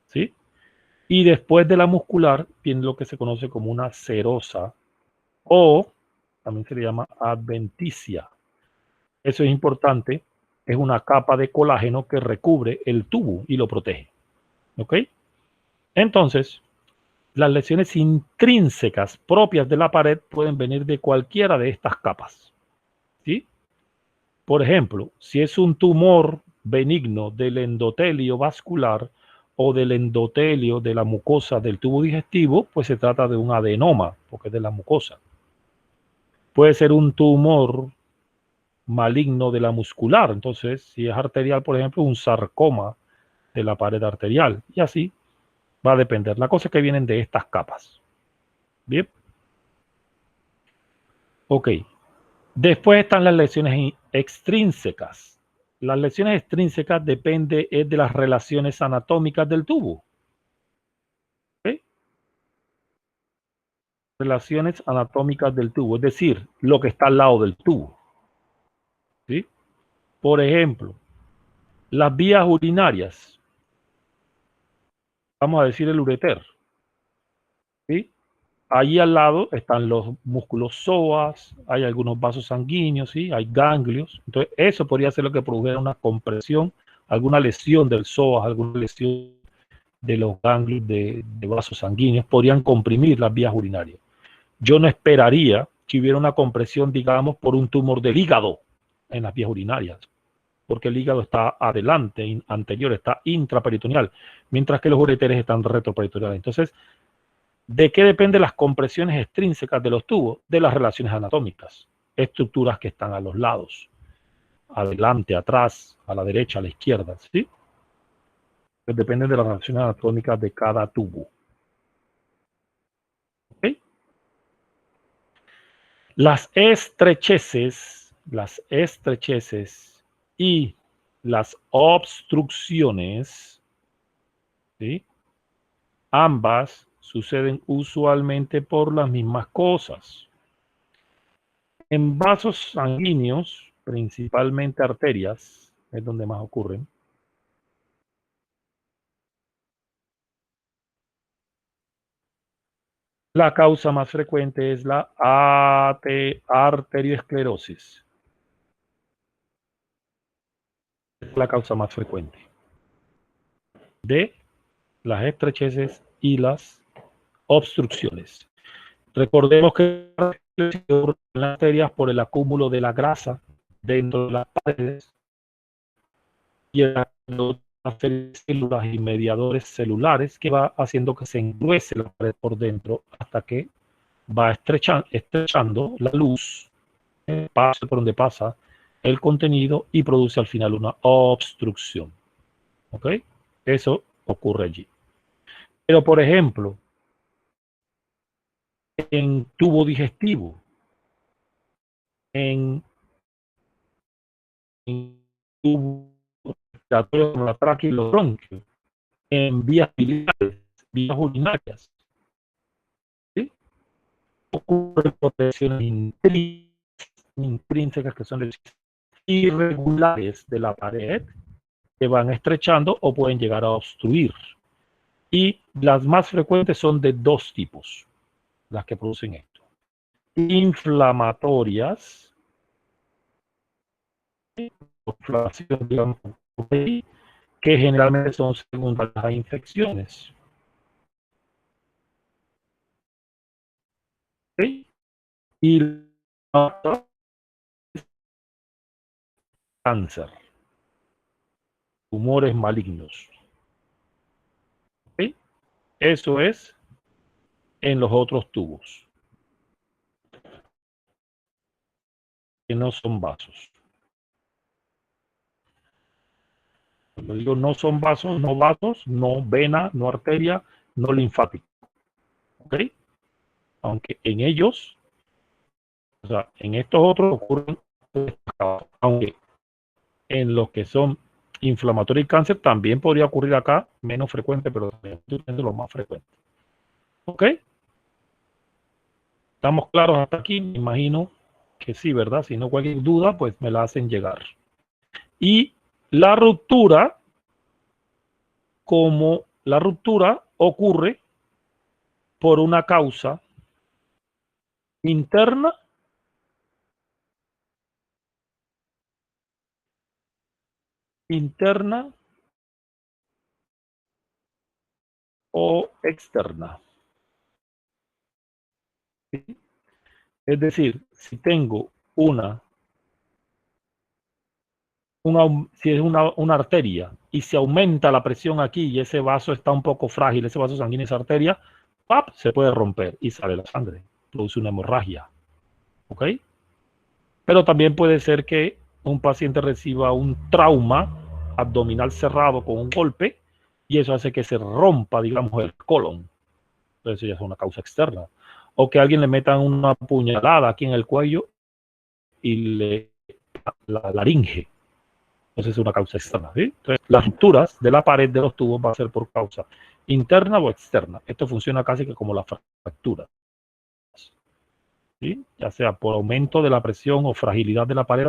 ¿Sí? Y después de la muscular viene lo que se conoce como una serosa o también se le llama adventicia. Eso es importante. Es una capa de colágeno que recubre el tubo y lo protege. ¿Ok? Entonces, las lesiones intrínsecas propias de la pared pueden venir de cualquiera de estas capas. ¿Sí? Por ejemplo, si es un tumor benigno del endotelio vascular o del endotelio de la mucosa del tubo digestivo, pues se trata de un adenoma, porque es de la mucosa. Puede ser un tumor maligno de la muscular, entonces si es arterial, por ejemplo, un sarcoma de la pared arterial, y así va a depender. La cosa es que vienen de estas capas. Bien. Ok. Después están las lesiones extrínsecas. Las lesiones extrínsecas dependen de las relaciones anatómicas del tubo. ¿Ok? Relaciones anatómicas del tubo, es decir, lo que está al lado del tubo. ¿Sí? Por ejemplo, las vías urinarias, vamos a decir el ureter. ¿Sí? Allí al lado están los músculos psoas, hay algunos vasos sanguíneos, ¿sí? Hay ganglios. Entonces, eso podría ser lo que produjera una compresión, alguna lesión del psoas, alguna lesión de los ganglios de vasos sanguíneos, podrían comprimir las vías urinarias. Yo no esperaría que hubiera una compresión, digamos, por un tumor del hígado en las vías urinarias, porque el hígado está adelante, anterior, está intraperitoneal, mientras que los ureteres están retroperitoneales. Entonces, ¿de qué dependen las compresiones extrínsecas de los tubos? De las relaciones anatómicas, estructuras que están a los lados, adelante, atrás, a la derecha, a la izquierda, ¿sí? Pues dependen de las relaciones anatómicas de cada tubo. ¿Okay? Las estrecheces y las obstrucciones, ¿sí? Ambas suceden usualmente por las mismas cosas. En vasos sanguíneos, principalmente arterias, es donde más ocurren. La causa más frecuente es la arteriosclerosis. es la causa más frecuente de las estrecheces y las obstrucciones. Recordemos que las arterias por el acúmulo de la grasa dentro de las paredes y el células y mediadores celulares que va haciendo que se engruese la pared por dentro hasta que va estrechando la luz, pasa por donde pasa el contenido y produce al final una obstrucción. ¿Ok? Eso ocurre allí. Pero, por ejemplo, en tubo digestivo, en tubo respiratorio como la tráquea y los bronquios, en vías biliares, vías urinarias, ¿sí? Ocurren protecciones intrínsecas que son irregulares de la pared que van estrechando o pueden llegar a obstruir. Y las más frecuentes son de dos tipos, las que producen esto. Inflamatorias, digamos, que generalmente son secundarias a infecciones. ¿Sí? Y cáncer, tumores malignos. ¿Sí? Eso es en los otros tubos, que no son vasos. Cuando digo no son vasos, no vena, no arteria, no linfático. ¿Ok? Aunque en ellos, o sea, en estos otros ocurren, aunque en los que son inflamatorio y cáncer también podría ocurrir acá, menos frecuente, pero también es lo más frecuente. ¿Ok? ¿Estamos claros hasta aquí? Me imagino que sí, ¿verdad? Si no, cualquier duda, pues me la hacen llegar. Y la ruptura, como la ruptura ocurre por una causa interna o externa. ¿Sí? Es decir, si tengo si es una arteria y se aumenta la presión aquí y ese vaso está un poco frágil, ese vaso sanguíneo, esa arteria, ¡pap!, se puede romper y sale la sangre, produce una hemorragia. ¿Ok? Pero también puede ser que un paciente reciba un trauma abdominal cerrado con un golpe y eso hace que se rompa, digamos, el colon. Entonces eso ya es una causa externa. O que alguien le metan una puñalada aquí en el cuello y la laringe. Entonces es una causa externa. ¿Sí? Entonces las rupturas de la pared de los tubos va a ser por causa interna o externa. Esto funciona casi que como la fractura. ¿Sí? Ya sea por aumento de la presión o fragilidad de la pared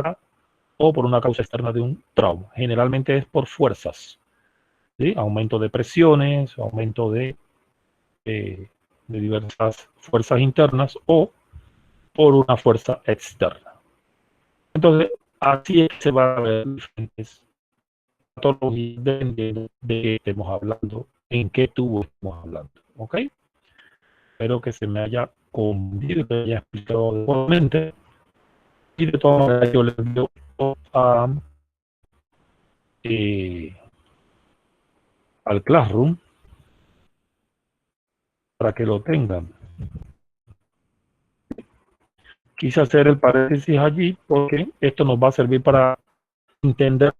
o por una causa externa de un trauma. Generalmente es por fuerzas. ¿Sí? Aumento de presiones, aumento de diversas fuerzas internas o por una fuerza externa. Entonces, así es que se van a ver diferentes patologías dependiendo de qué estemos hablando, en qué tubo estemos hablando. ¿Ok? Espero que se me haya confundido y que haya explicado adecuadamente. Y de todas maneras, yo les envío al Classroom para que lo tengan. Quise hacer el paréntesis allí porque esto nos va a servir para entender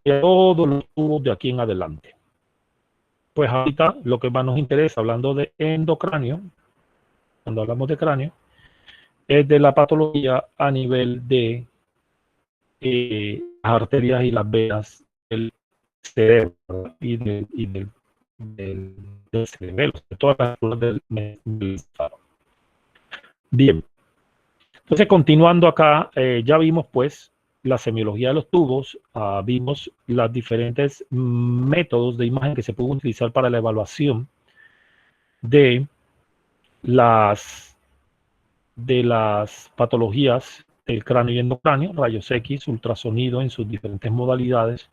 todos los tubos de aquí en adelante. Pues ahorita lo que más nos interesa, hablando de endocráneo, cuando hablamos de cráneo, es de la patología a nivel de las arterias y las venas del cerebro y del cerebelo, de todas las células del estado. Bien, entonces continuando acá, ya vimos pues la semiología de los tubos, vimos los diferentes métodos de imagen que se pueden utilizar para la evaluación de las patologías del cráneo y endocráneo, rayos X, ultrasonido en sus diferentes modalidades,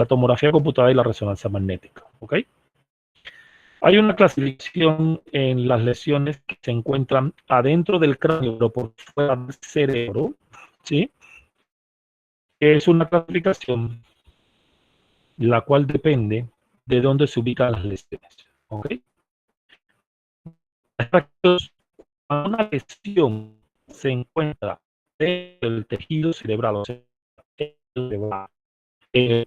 la tomografía computada y la resonancia magnética. ¿Ok? Hay una clasificación en las lesiones que se encuentran adentro del cráneo, pero por fuera del cerebro, ¿sí? Es una clasificación la cual depende de dónde se ubican las lesiones. ¿Ok? Cuando una lesión se encuentra dentro del tejido cerebral, o sea, en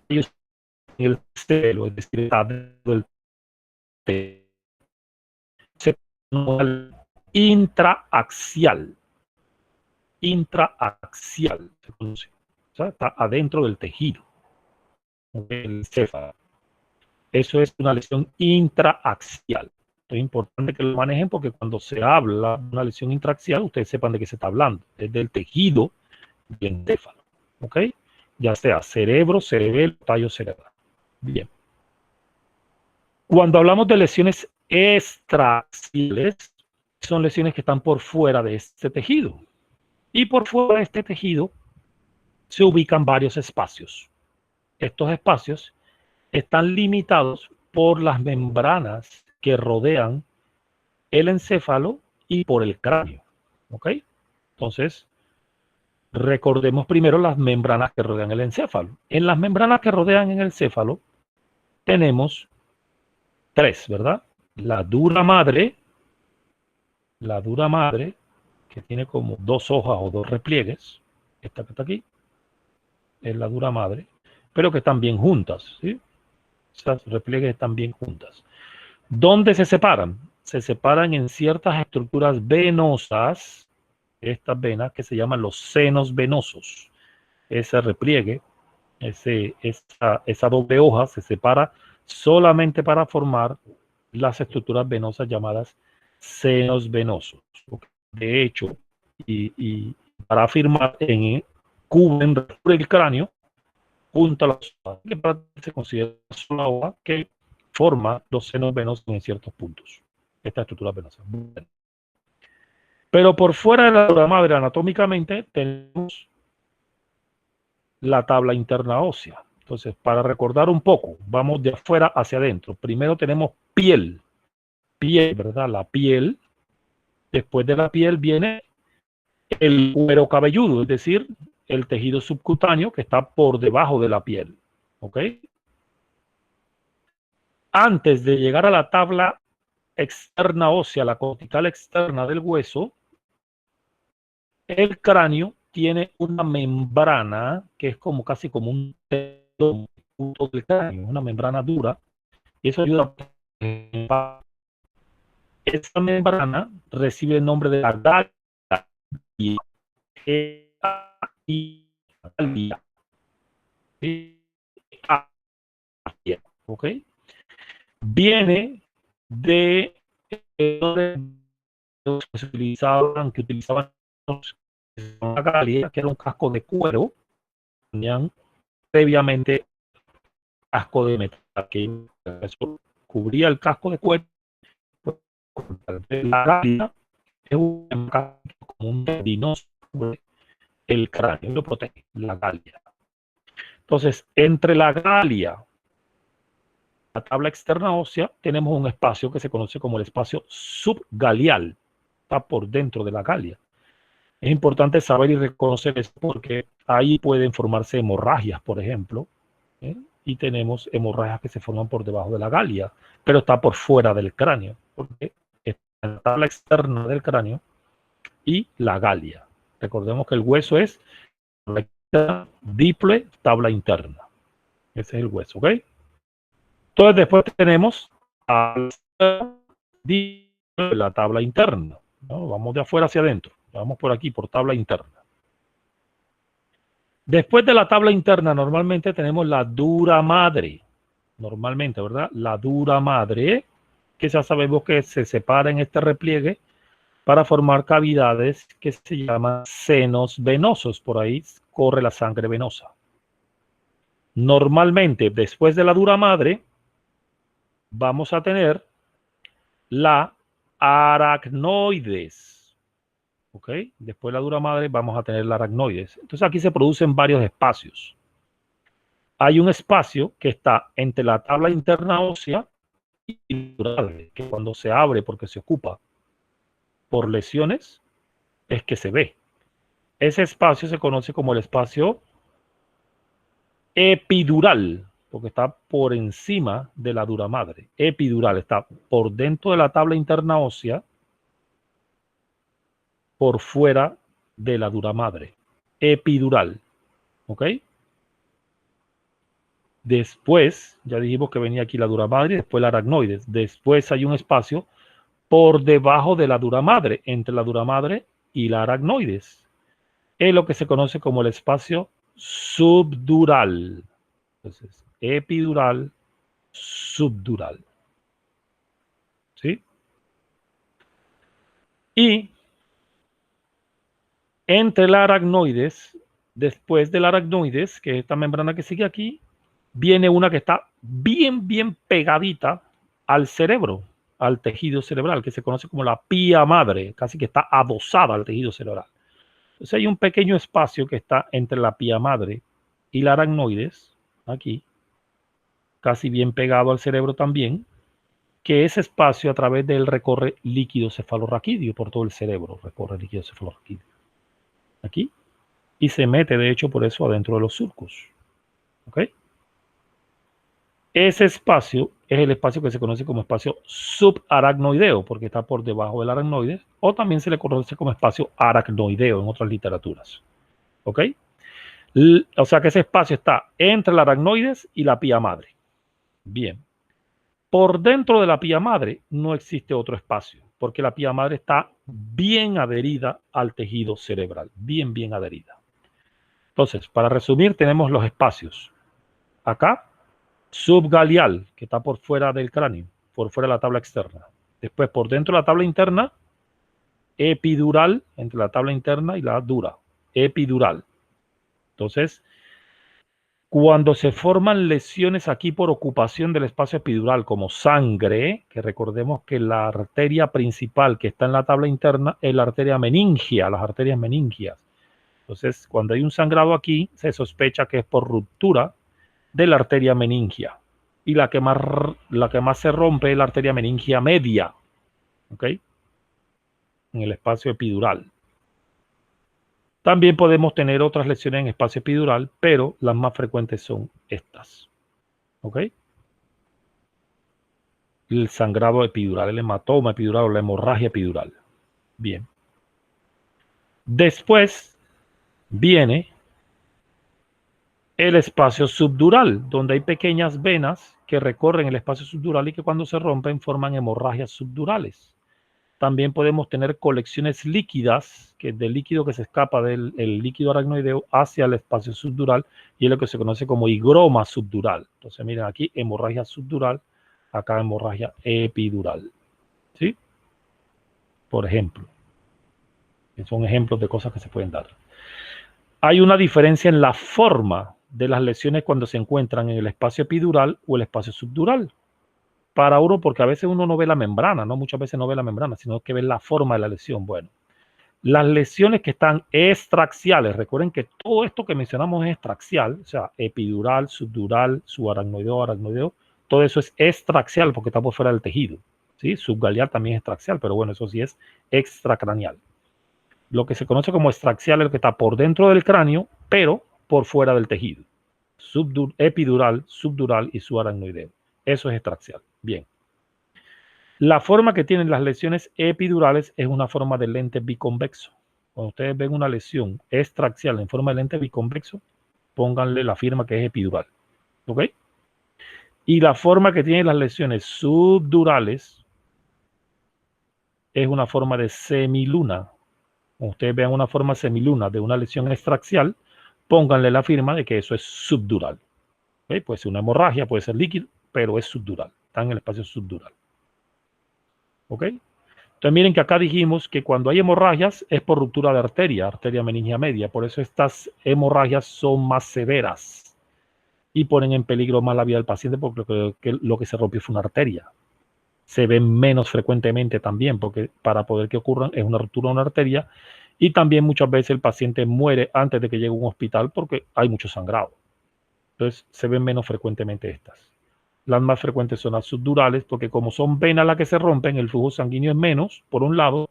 el cerebro, es decir, está dentro del tejido intraaxial. Intraaxial se conoce. O sea, está adentro del tejido del céfalo. Eso es una lesión intraaxial. Es importante que lo manejen porque cuando se habla de una lesión intraaxial, ustedes sepan de qué se está hablando. Es del tejido del encéfalo. ¿Ok? Ya sea cerebro, cerebelo, tallo cerebral. Bien. Cuando hablamos de lesiones extraaxiales, son lesiones que están por fuera de este tejido. Y por fuera de este tejido se ubican varios espacios. Estos espacios están limitados por las membranas que rodean el encéfalo y por el cráneo. ¿Ok? Entonces, recordemos primero las membranas que rodean el encéfalo. En las membranas que rodean el encéfalo tenemos tres, ¿verdad? La dura madre, que tiene como dos hojas o dos repliegues. Esta que está aquí es la dura madre, pero que están bien juntas, ¿sí? Esas repliegues están bien juntas. ¿Dónde se separan? Se separan en ciertas estructuras venosas, estas venas que se llaman los senos venosos. Ese repliegue, esa doble hoja se separa solamente para formar las estructuras venosas llamadas senos venosos. De hecho, y para afirmar, cubren el cráneo junto a la hoja, que se considera una hoja que forma los senos venosos en ciertos puntos. Esta estructura venosa. Pero por fuera de la dura madre, anatómicamente, tenemos la tabla interna ósea. Entonces, para recordar un poco, vamos de afuera hacia adentro. Primero tenemos piel, ¿verdad? La piel. Después de la piel viene el cuero cabelludo, es decir, el tejido subcutáneo que está por debajo de la piel. ¿Ok? Antes de llegar a la tabla externa ósea, la cortical externa del hueso, el cráneo tiene una membrana que es como casi como un punto del cráneo, una membrana dura, y eso ayuda a... Esa membrana recibe el nombre de la galia. ¿Ok? Viene de que utilizaban la galia, que era un casco de cuero, tenían previamente casco de metal, que eso cubría el casco de cuero. La galia es un casco como un tendinoso sobre el cráneo, lo protege, la galia. Entonces, entre la galia y la tabla externa ósea, tenemos un espacio que se conoce como el espacio subgalial, está por dentro de la galia. Es importante saber y reconocer eso porque ahí pueden formarse hemorragias, por ejemplo, ¿eh? Y tenemos hemorragias que se forman por debajo de la galia, pero está por fuera del cráneo, porque está en la tabla externa del cráneo y la galia. Recordemos que el hueso es diple tabla interna. Ese es el hueso, ¿ok? Entonces después tenemos la tabla interna, ¿no? Vamos de afuera hacia adentro, vamos por aquí, por tabla interna. Después de la tabla interna, normalmente tenemos la dura madre. Normalmente, ¿verdad? La dura madre, que ya sabemos que se separa en este repliegue para formar cavidades que se llaman senos venosos. Por ahí corre la sangre venosa. Normalmente, después de la dura madre, vamos a tener la aracnoides. ¿Ok? Después de la dura madre, vamos a tener la aracnoides. Entonces aquí se producen varios espacios. hay un espacio que está entre la tabla interna ósea y epidural, que cuando se abre porque se ocupa por lesiones, es que se ve. Ese espacio se conoce como el espacio epidural, porque está por encima de la dura madre. Epidural está por dentro de la tabla interna ósea, por fuera de la dura madre. Epidural. ¿Ok? Después, ya dijimos que venía aquí la dura madre y después la aracnoides. Después hay un espacio por debajo de la dura madre, entre la dura madre y la aracnoides. Es lo que se conoce como el espacio subdural. Entonces, epidural, subdural. ¿Sí? Y entre la aracnoides, después del aracnoides, que es esta membrana que sigue aquí, viene una que está bien pegadita al cerebro, al tejido cerebral, que se conoce como la pía madre, casi que está adosada al tejido cerebral. Entonces hay un pequeño espacio que está entre la pía madre y la aracnoides, aquí, casi bien pegado al cerebro también, que ese espacio a través de él recorre líquido cefalorraquídeo por todo el cerebro, recorre líquido cefalorraquídeo. Aquí. Y se mete, de hecho, por eso adentro de los surcos. ¿Ok? Ese espacio es el espacio que se conoce como espacio subaracnoideo, porque está por debajo del aracnoide, o también se le conoce como espacio aracnoideo en otras literaturas. ¿Ok? O sea que ese espacio está entre el aracnoides y la pía madre. Bien. Por dentro de la pía madre no existe otro espacio, porque la pía madre está bien adherida al tejido cerebral, bien adherida. Entonces, para resumir, tenemos los espacios. Acá, subgalial, que está por fuera del cráneo, por fuera de la tabla externa. Después, por dentro de la tabla interna, epidural, entre la tabla interna y la dura, epidural. Entonces, cuando se forman lesiones aquí por ocupación del espacio epidural, como sangre, que recordemos que la arteria principal que está en la tabla interna es la arteria meningia, las arterias meningias. Entonces, cuando hay un sangrado aquí, se sospecha que es por ruptura de la arteria meningia. Y la que más se rompe es la arteria meningia media, ¿ok? En el espacio epidural. También podemos tener otras lesiones en espacio epidural, pero las más frecuentes son estas, ¿ok? El sangrado epidural, el hematoma epidural o la hemorragia epidural. Bien. Después viene el espacio subdural, donde hay pequeñas venas que recorren el espacio subdural y que cuando se rompen forman hemorragias subdurales. También podemos tener colecciones líquidas, que es del líquido que se escapa del líquido aracnoideo hacia el espacio subdural, y es lo que se conoce como higroma subdural. Entonces, miren aquí, hemorragia subdural, acá hemorragia epidural. ¿Sí? Por ejemplo. Son ejemplos de cosas que se pueden dar. Hay una diferencia en la forma de las lesiones cuando se encuentran en el espacio epidural o el espacio subdural. Para uno, porque a veces uno no ve la membrana, no muchas veces no ve la membrana, sino que ve la forma de la lesión. Bueno, las lesiones que están extraxiales, recuerden que todo esto que mencionamos es extraxial, o sea, epidural, subdural, subaracnoideo, aracnoideo, todo eso es extraxial porque está por fuera del tejido. ¿Sí? Subgalial también es extraxial, pero bueno, eso sí es extracraneal. Lo que se conoce como extraxial es lo que está por dentro del cráneo, pero por fuera del tejido. Epidural, subdural y subaracnoideo. Eso es extraxial. Bien. La forma que tienen las lesiones epidurales es una forma de lente biconvexo. Cuando ustedes ven una lesión extraxial en forma de lente biconvexo, pónganle la firma que es epidural. ¿Ok? Y la forma que tienen las lesiones subdurales es una forma de semiluna. Cuando ustedes vean una forma semiluna de una lesión extraxial, pónganle la firma de que eso es subdural. ¿Okay? Puede ser una hemorragia, puede ser líquido, pero es subdural. Está en el espacio subdural. ¿Ok? Entonces miren que acá dijimos que cuando hay hemorragias es por ruptura de arteria meningia media. Por eso estas hemorragias son más severas y ponen en peligro más la vida del paciente porque lo que se rompió fue una arteria. Se ven menos frecuentemente también porque para poder que ocurran es una ruptura de una arteria y también muchas veces el paciente muere antes de que llegue a un hospital porque hay mucho sangrado. Entonces se ven menos frecuentemente estas. Las más frecuentes son las subdurales, porque como son venas las que se rompen, el flujo sanguíneo es menos, por un lado.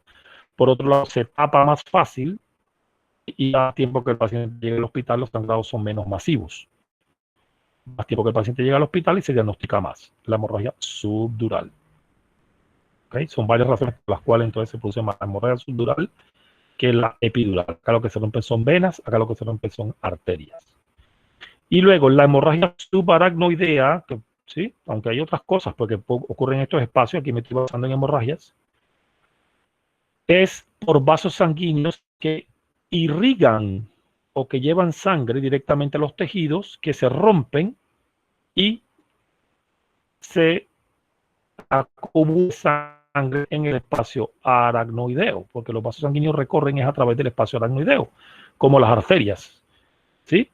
Por otro lado, se tapa más fácil y a tiempo que el paciente llegue al hospital, los sangrados son menos masivos. Más tiempo que el paciente llega al hospital y se diagnostica más la hemorragia subdural. ¿Okay? Son varias razones por las cuales entonces se produce más la hemorragia subdural que la epidural. Acá lo que se rompen son venas, acá lo que se rompen son arterias. Y luego la hemorragia subaracnoidea, que, ¿sí? Aunque hay otras cosas porque ocurren en estos espacios, aquí me estoy basando en hemorragias, es por vasos sanguíneos que irrigan o que llevan sangre directamente a los tejidos, que se rompen y se acumula sangre en el espacio aracnoideo, porque los vasos sanguíneos recorren es a través del espacio aracnoideo, como las arterias, ¿sí?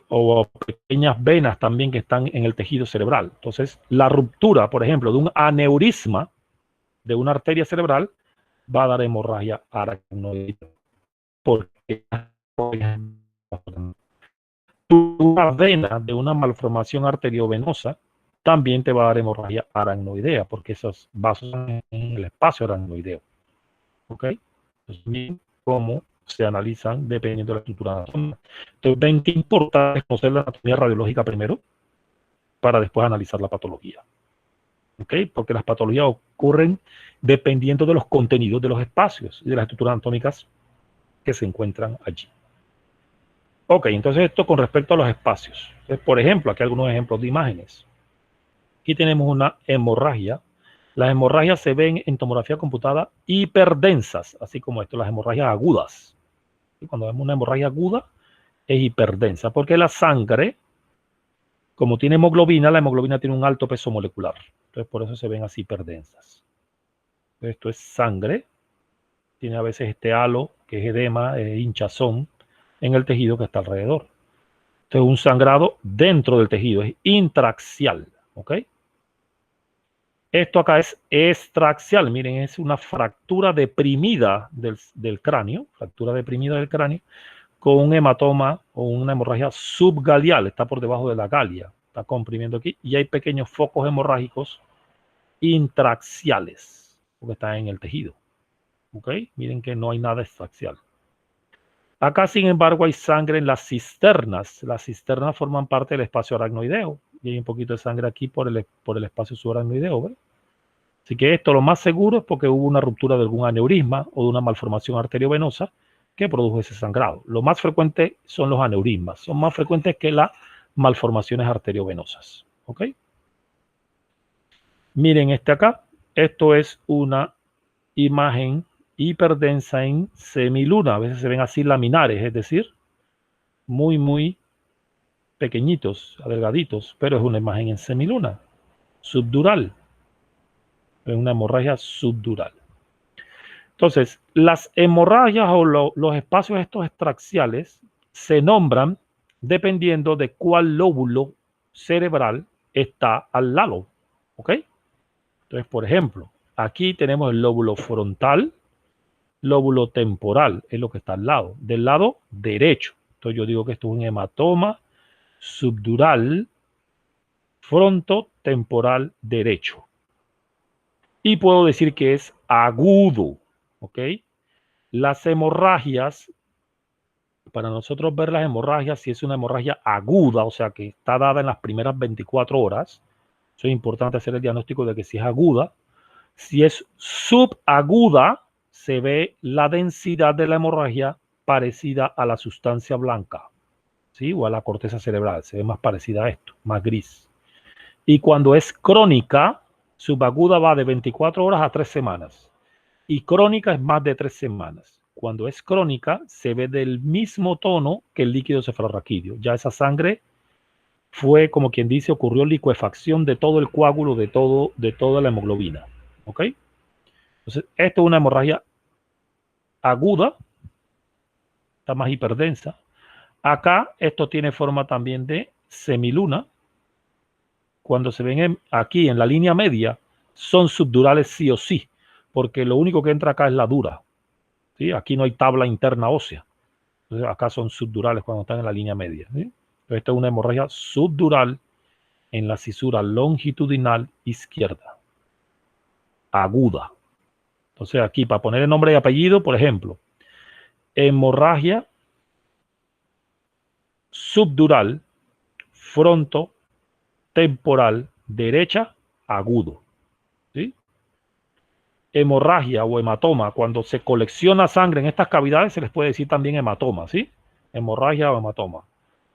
O pequeñas venas también que están en el tejido cerebral. Entonces, la ruptura, por ejemplo, de un aneurisma de una arteria cerebral va a dar hemorragia aracnoidea. Porque una vena de una malformación arteriovenosa también te va a dar hemorragia aracnoidea, porque esos vasos están en el espacio aracnoideo. ¿Ok? Entonces, cómo se analizan dependiendo de la estructura anatómica. Entonces, ven que importante es conocer la anatomía radiológica primero para después analizar la patología. ¿Ok? Porque las patologías ocurren dependiendo de los contenidos de los espacios y de las estructuras anatómicas que se encuentran allí. Ok, entonces esto con respecto a los espacios. Entonces, por ejemplo, aquí algunos ejemplos de imágenes. Aquí tenemos una hemorragia. Las hemorragias se ven en tomografía computada hiperdensas, así como esto, las hemorragias agudas. Y cuando vemos una hemorragia aguda, es hiperdensa, porque la sangre, como tiene hemoglobina, la hemoglobina tiene un alto peso molecular. Entonces, por eso se ven así hiperdensas. Esto es sangre. Tiene a veces este halo, que es edema, hinchazón, en el tejido que está alrededor. Entonces, un sangrado dentro del tejido, es intraaxial, ¿ok? Esto acá es extraaxial, miren, es una fractura deprimida del cráneo, con un hematoma o una hemorragia subgalial, está por debajo de la galia, está comprimiendo aquí, y hay pequeños focos hemorrágicos intraaxiales, porque están en el tejido, ¿ok? Miren que no hay nada extraaxial. Acá, sin embargo, hay sangre en las cisternas. Las cisternas forman parte del espacio aracnoideo. Y hay un poquito de sangre aquí por el espacio subaracnoideo. ¿Ve? Así que esto lo más seguro es porque hubo una ruptura de algún aneurisma o de una malformación arteriovenosa que produjo ese sangrado. Lo más frecuente son los aneurismas. Son más frecuentes que las malformaciones arteriovenosas. ¿Ok? Miren este acá. Esto es una imagen hiperdensa en semiluna. A veces se ven así laminares, es decir, muy pequeñitos, adelgaditos, pero es una imagen en semiluna, subdural, es una hemorragia subdural. Entonces, las hemorragias o los espacios estos extraaxiales se nombran dependiendo de cuál lóbulo cerebral está al lado, ¿ok? Entonces, por ejemplo, aquí tenemos el lóbulo frontal, lóbulo temporal, es lo que está al lado, del lado derecho. Entonces yo digo que esto es un hematoma subdural frontotemporal derecho. Y puedo decir que es agudo, ¿ok? Las hemorragias, para nosotros ver las hemorragias, si es una hemorragia aguda, o sea que está dada en las primeras 24 horas, eso es importante hacer el diagnóstico de que si es aguda. Si es subaguda, se ve la densidad de la hemorragia parecida a la sustancia blanca, ¿sí? O a la corteza cerebral, se ve más parecida a esto, más gris. Y cuando es crónica, subaguda va de 24 horas a 3 semanas. Y crónica es más de 3 semanas. Cuando es crónica, se ve del mismo tono que el líquido cefalorraquídeo. Ya esa sangre fue, como quien dice, ocurrió licuefacción de todo el coágulo, de toda la hemoglobina. ¿Ok? Entonces, esto es una hemorragia aguda, está más hiperdensa. Acá, esto tiene forma también de semiluna. Cuando se ven aquí en la línea media, son subdurales sí o sí, porque lo único que entra acá es la dura. ¿Sí? Aquí no hay tabla interna ósea. Entonces acá son subdurales cuando están en la línea media. ¿Sí? Esta es una hemorragia subdural en la cisura longitudinal izquierda, aguda. Entonces aquí, para poner el nombre y apellido, por ejemplo, hemorragia subdural frontotemporal derecha, agudo. ¿Sí? Hemorragia o hematoma, cuando se colecciona sangre en estas cavidades, se les puede decir también hematoma, ¿sí? Hemorragia o hematoma.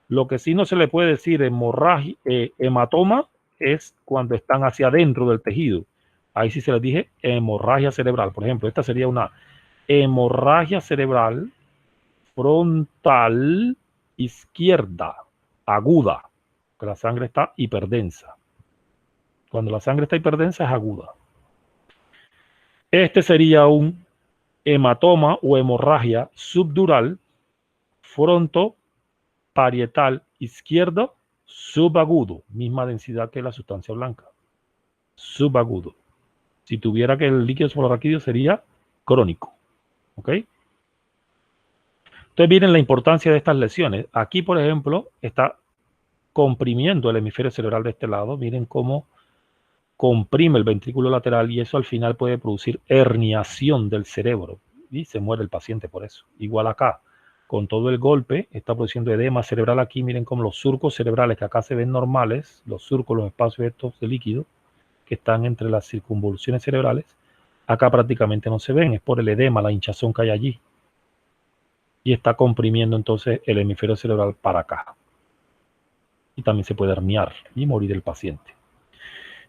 Lo que sí no se le puede decir hemorragia, hematoma es cuando están hacia adentro del tejido. Ahí sí se les dije hemorragia cerebral. Por ejemplo, esta sería una hemorragia cerebral frontal izquierda, aguda, que la sangre está hiperdensa. Cuando la sangre está hiperdensa es aguda. Este sería un hematoma o hemorragia subdural frontoparietal izquierdo subagudo, misma densidad que la sustancia blanca. Subagudo. Si tuviera que el líquido cefalorraquídeo sería crónico. ¿Ok? Entonces miren la importancia de estas lesiones. Aquí, por ejemplo, está comprimiendo el hemisferio cerebral de este lado. Miren cómo comprime el ventrículo lateral y eso al final puede producir herniación del cerebro y se muere el paciente por eso. Igual acá, con todo el golpe, está produciendo edema cerebral aquí. Miren cómo los surcos cerebrales que acá se ven normales, los surcos, los espacios estos de líquido que están entre las circunvoluciones cerebrales, acá prácticamente no se ven. Es por el edema, la hinchazón que hay allí. Y está comprimiendo entonces el hemisferio cerebral para acá. Y también se puede herniar y morir el paciente.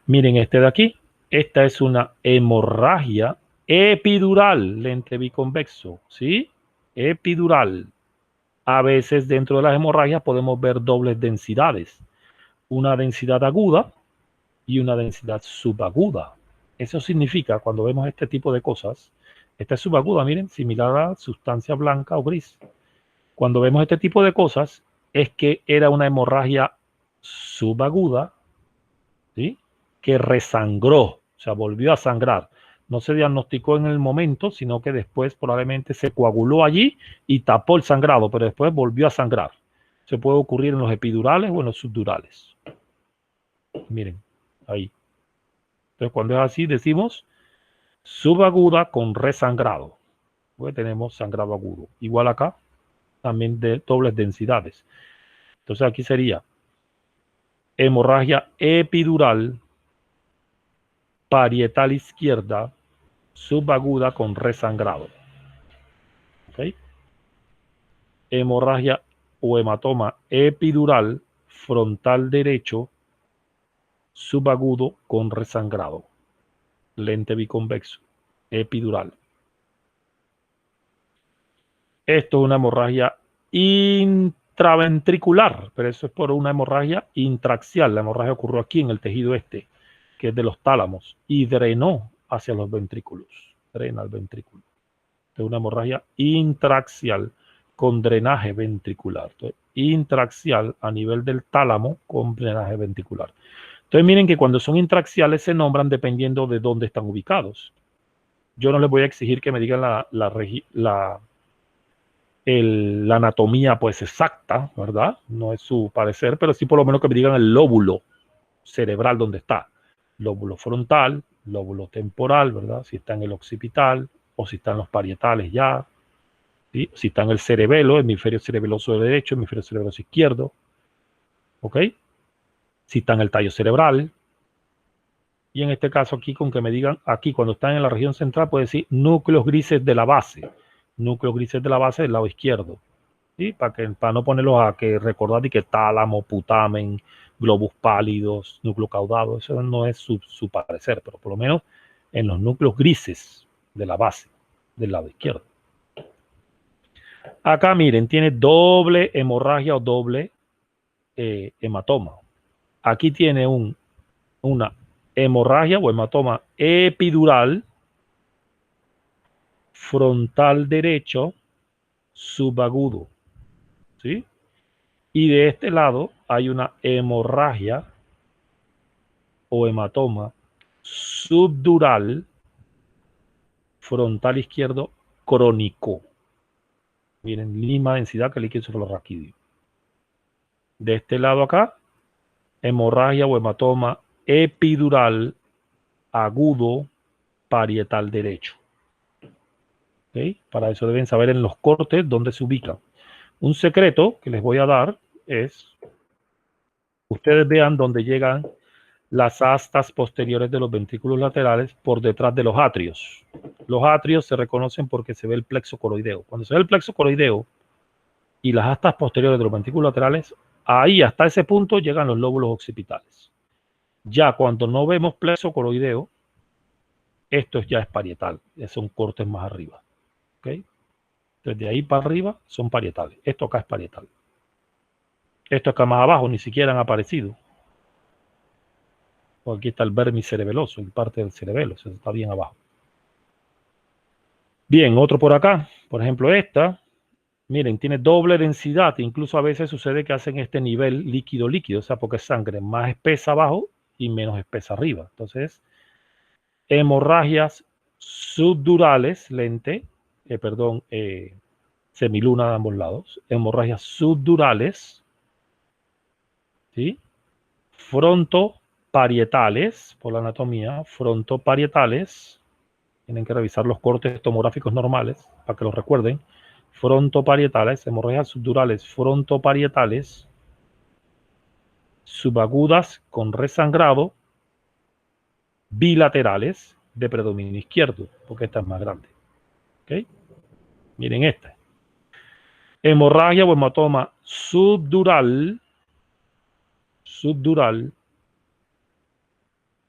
Miren este de aquí. Esta es una hemorragia epidural, lente biconvexo, ¿sí? Epidural. A veces dentro de las hemorragias podemos ver dobles densidades. Una densidad aguda y una densidad subaguda. Eso significa, cuando vemos este tipo de cosas, esta es subaguda, miren, similar a sustancia blanca o gris. Cuando vemos este tipo de cosas, es que era una hemorragia subaguda, ¿sí? Que resangró, o sea, volvió a sangrar. No se diagnosticó en el momento, sino que después probablemente se coaguló allí y tapó el sangrado, pero después volvió a sangrar. Se puede ocurrir en los epidurales o en los subdurales. Miren, ahí. Entonces, cuando es así, decimos subaguda con resangrado. Pues tenemos sangrado agudo. Igual acá, también de dobles densidades. Entonces, aquí sería hemorragia epidural parietal izquierda subaguda con resangrado. ¿Okay? Hemorragia o hematoma epidural frontal derecho subagudo con resangrado. Lente biconvexo. Epidural. Esto es una hemorragia intraventricular, pero eso es por una hemorragia intraxial. La hemorragia ocurrió aquí en el tejido este, que es de los tálamos, y drenó hacia los ventrículos. Drena el ventrículo. Es una hemorragia intraxial con drenaje ventricular. Entonces, intraxial a nivel del tálamo con drenaje ventricular. Entonces miren que cuando son intraxiales se nombran dependiendo de dónde están ubicados. Yo no les voy a exigir que me digan la anatomía pues exacta, ¿verdad? No es su parecer, pero sí por lo menos que me digan el lóbulo cerebral donde está. Lóbulo frontal, lóbulo temporal, ¿verdad? Si está en el occipital o si está en los parietales ya, ¿sí? Si está en el cerebelo, hemisferio cerebeloso derecho, hemisferio cerebeloso izquierdo, ¿ok? Si está en el tallo cerebral. Y en este caso aquí, con que me digan, aquí cuando están en la región central, puede decir núcleos grises de la base. Núcleos grises de la base del lado izquierdo. ¿Sí? Para no ponerlos a que recordar y que tálamo, putamen, globos pálidos, núcleo caudado, eso no es su parecer, pero por lo menos en los núcleos grises de la base del lado izquierdo. Acá miren, tiene doble hemorragia o doble hematoma. Aquí tiene una hemorragia o hematoma epidural frontal derecho subagudo, ¿sí? Y de este lado hay una hemorragia o hematoma subdural frontal izquierdo crónico. Miren, misma densidad que el líquido cefalorraquídeo. De este lado acá, hemorragia o hematoma epidural agudo parietal derecho. ¿Okay? Para eso deben saber en los cortes dónde se ubican. Un secreto que les voy a dar es, ustedes vean dónde llegan las astas posteriores de los ventrículos laterales por detrás de los atrios. Los atrios se reconocen porque se ve el plexo coroideo. Cuando se ve el plexo coroideo y las astas posteriores de los ventrículos laterales, ahí hasta ese punto llegan los lóbulos occipitales. Ya cuando no vemos plexo coroideo, esto ya es parietal, son cortes más arriba. ¿Okay? Desde ahí para arriba son parietales. Esto acá es parietal. Esto acá más abajo ni siquiera han aparecido. O aquí está el vermis cerebeloso, el parte del cerebelo, eso está bien abajo. Bien, otro por acá. Por ejemplo, esta, miren, tiene doble densidad. Incluso a veces sucede que hacen este nivel líquido-líquido, o sea, porque es sangre más espesa abajo y menos espesa arriba. Entonces, hemorragias subdurales, semiluna de ambos lados, hemorragias subdurales, ¿sí? Frontoparietales, por la anatomía, frontoparietales, tienen que revisar los cortes tomográficos normales para que los recuerden, frontoparietales, hemorragias subdurales frontoparietales, subagudas con resangrado, bilaterales de predominio izquierdo, porque esta es más grande. ¿Okay? Miren esta. Hemorragia o hematoma subdural,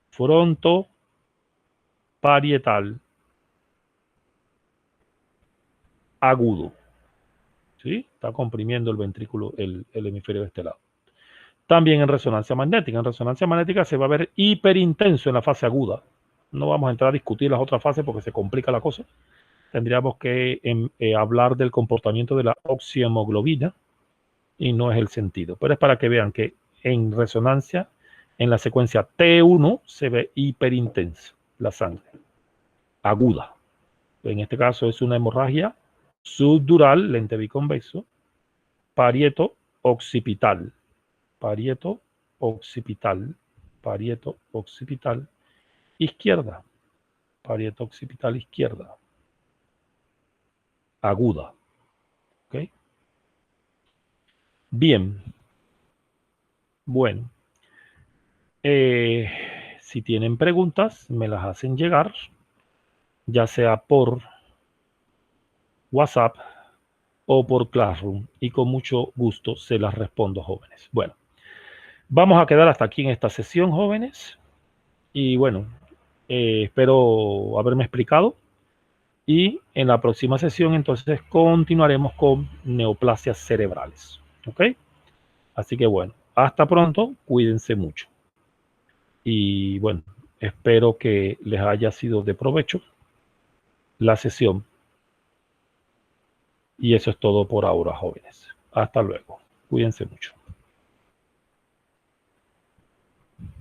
frontoparietal agudo. ¿Sí? Está comprimiendo el ventrículo, el hemisferio de este lado. También en resonancia magnética. En resonancia magnética se va a ver hiperintenso en la fase aguda. No vamos a entrar a discutir las otras fases porque se complica la cosa. Tendríamos que hablar del comportamiento de la oxihemoglobina y no es el sentido. Pero es para que vean que en resonancia, en la secuencia T1, se ve hiperintenso la sangre, aguda. En este caso es una hemorragia subdural, lente biconvexo, parieto occipital, parieto occipital, parieto occipital izquierda, parieto occipital izquierda, aguda. ¿Ok? Bien. Bueno. Si tienen preguntas, me las hacen llegar, ya sea por WhatsApp o por Classroom, y con mucho gusto se las respondo, jóvenes. Bueno, vamos a quedar hasta aquí en esta sesión, jóvenes. Y bueno, espero haberme explicado. Y en la próxima sesión, entonces, continuaremos con neoplasias cerebrales. ¿Ok? Así que bueno, hasta pronto, cuídense mucho. Y bueno, espero que les haya sido de provecho la sesión. Y eso es todo por ahora, jóvenes. Hasta luego. Cuídense mucho.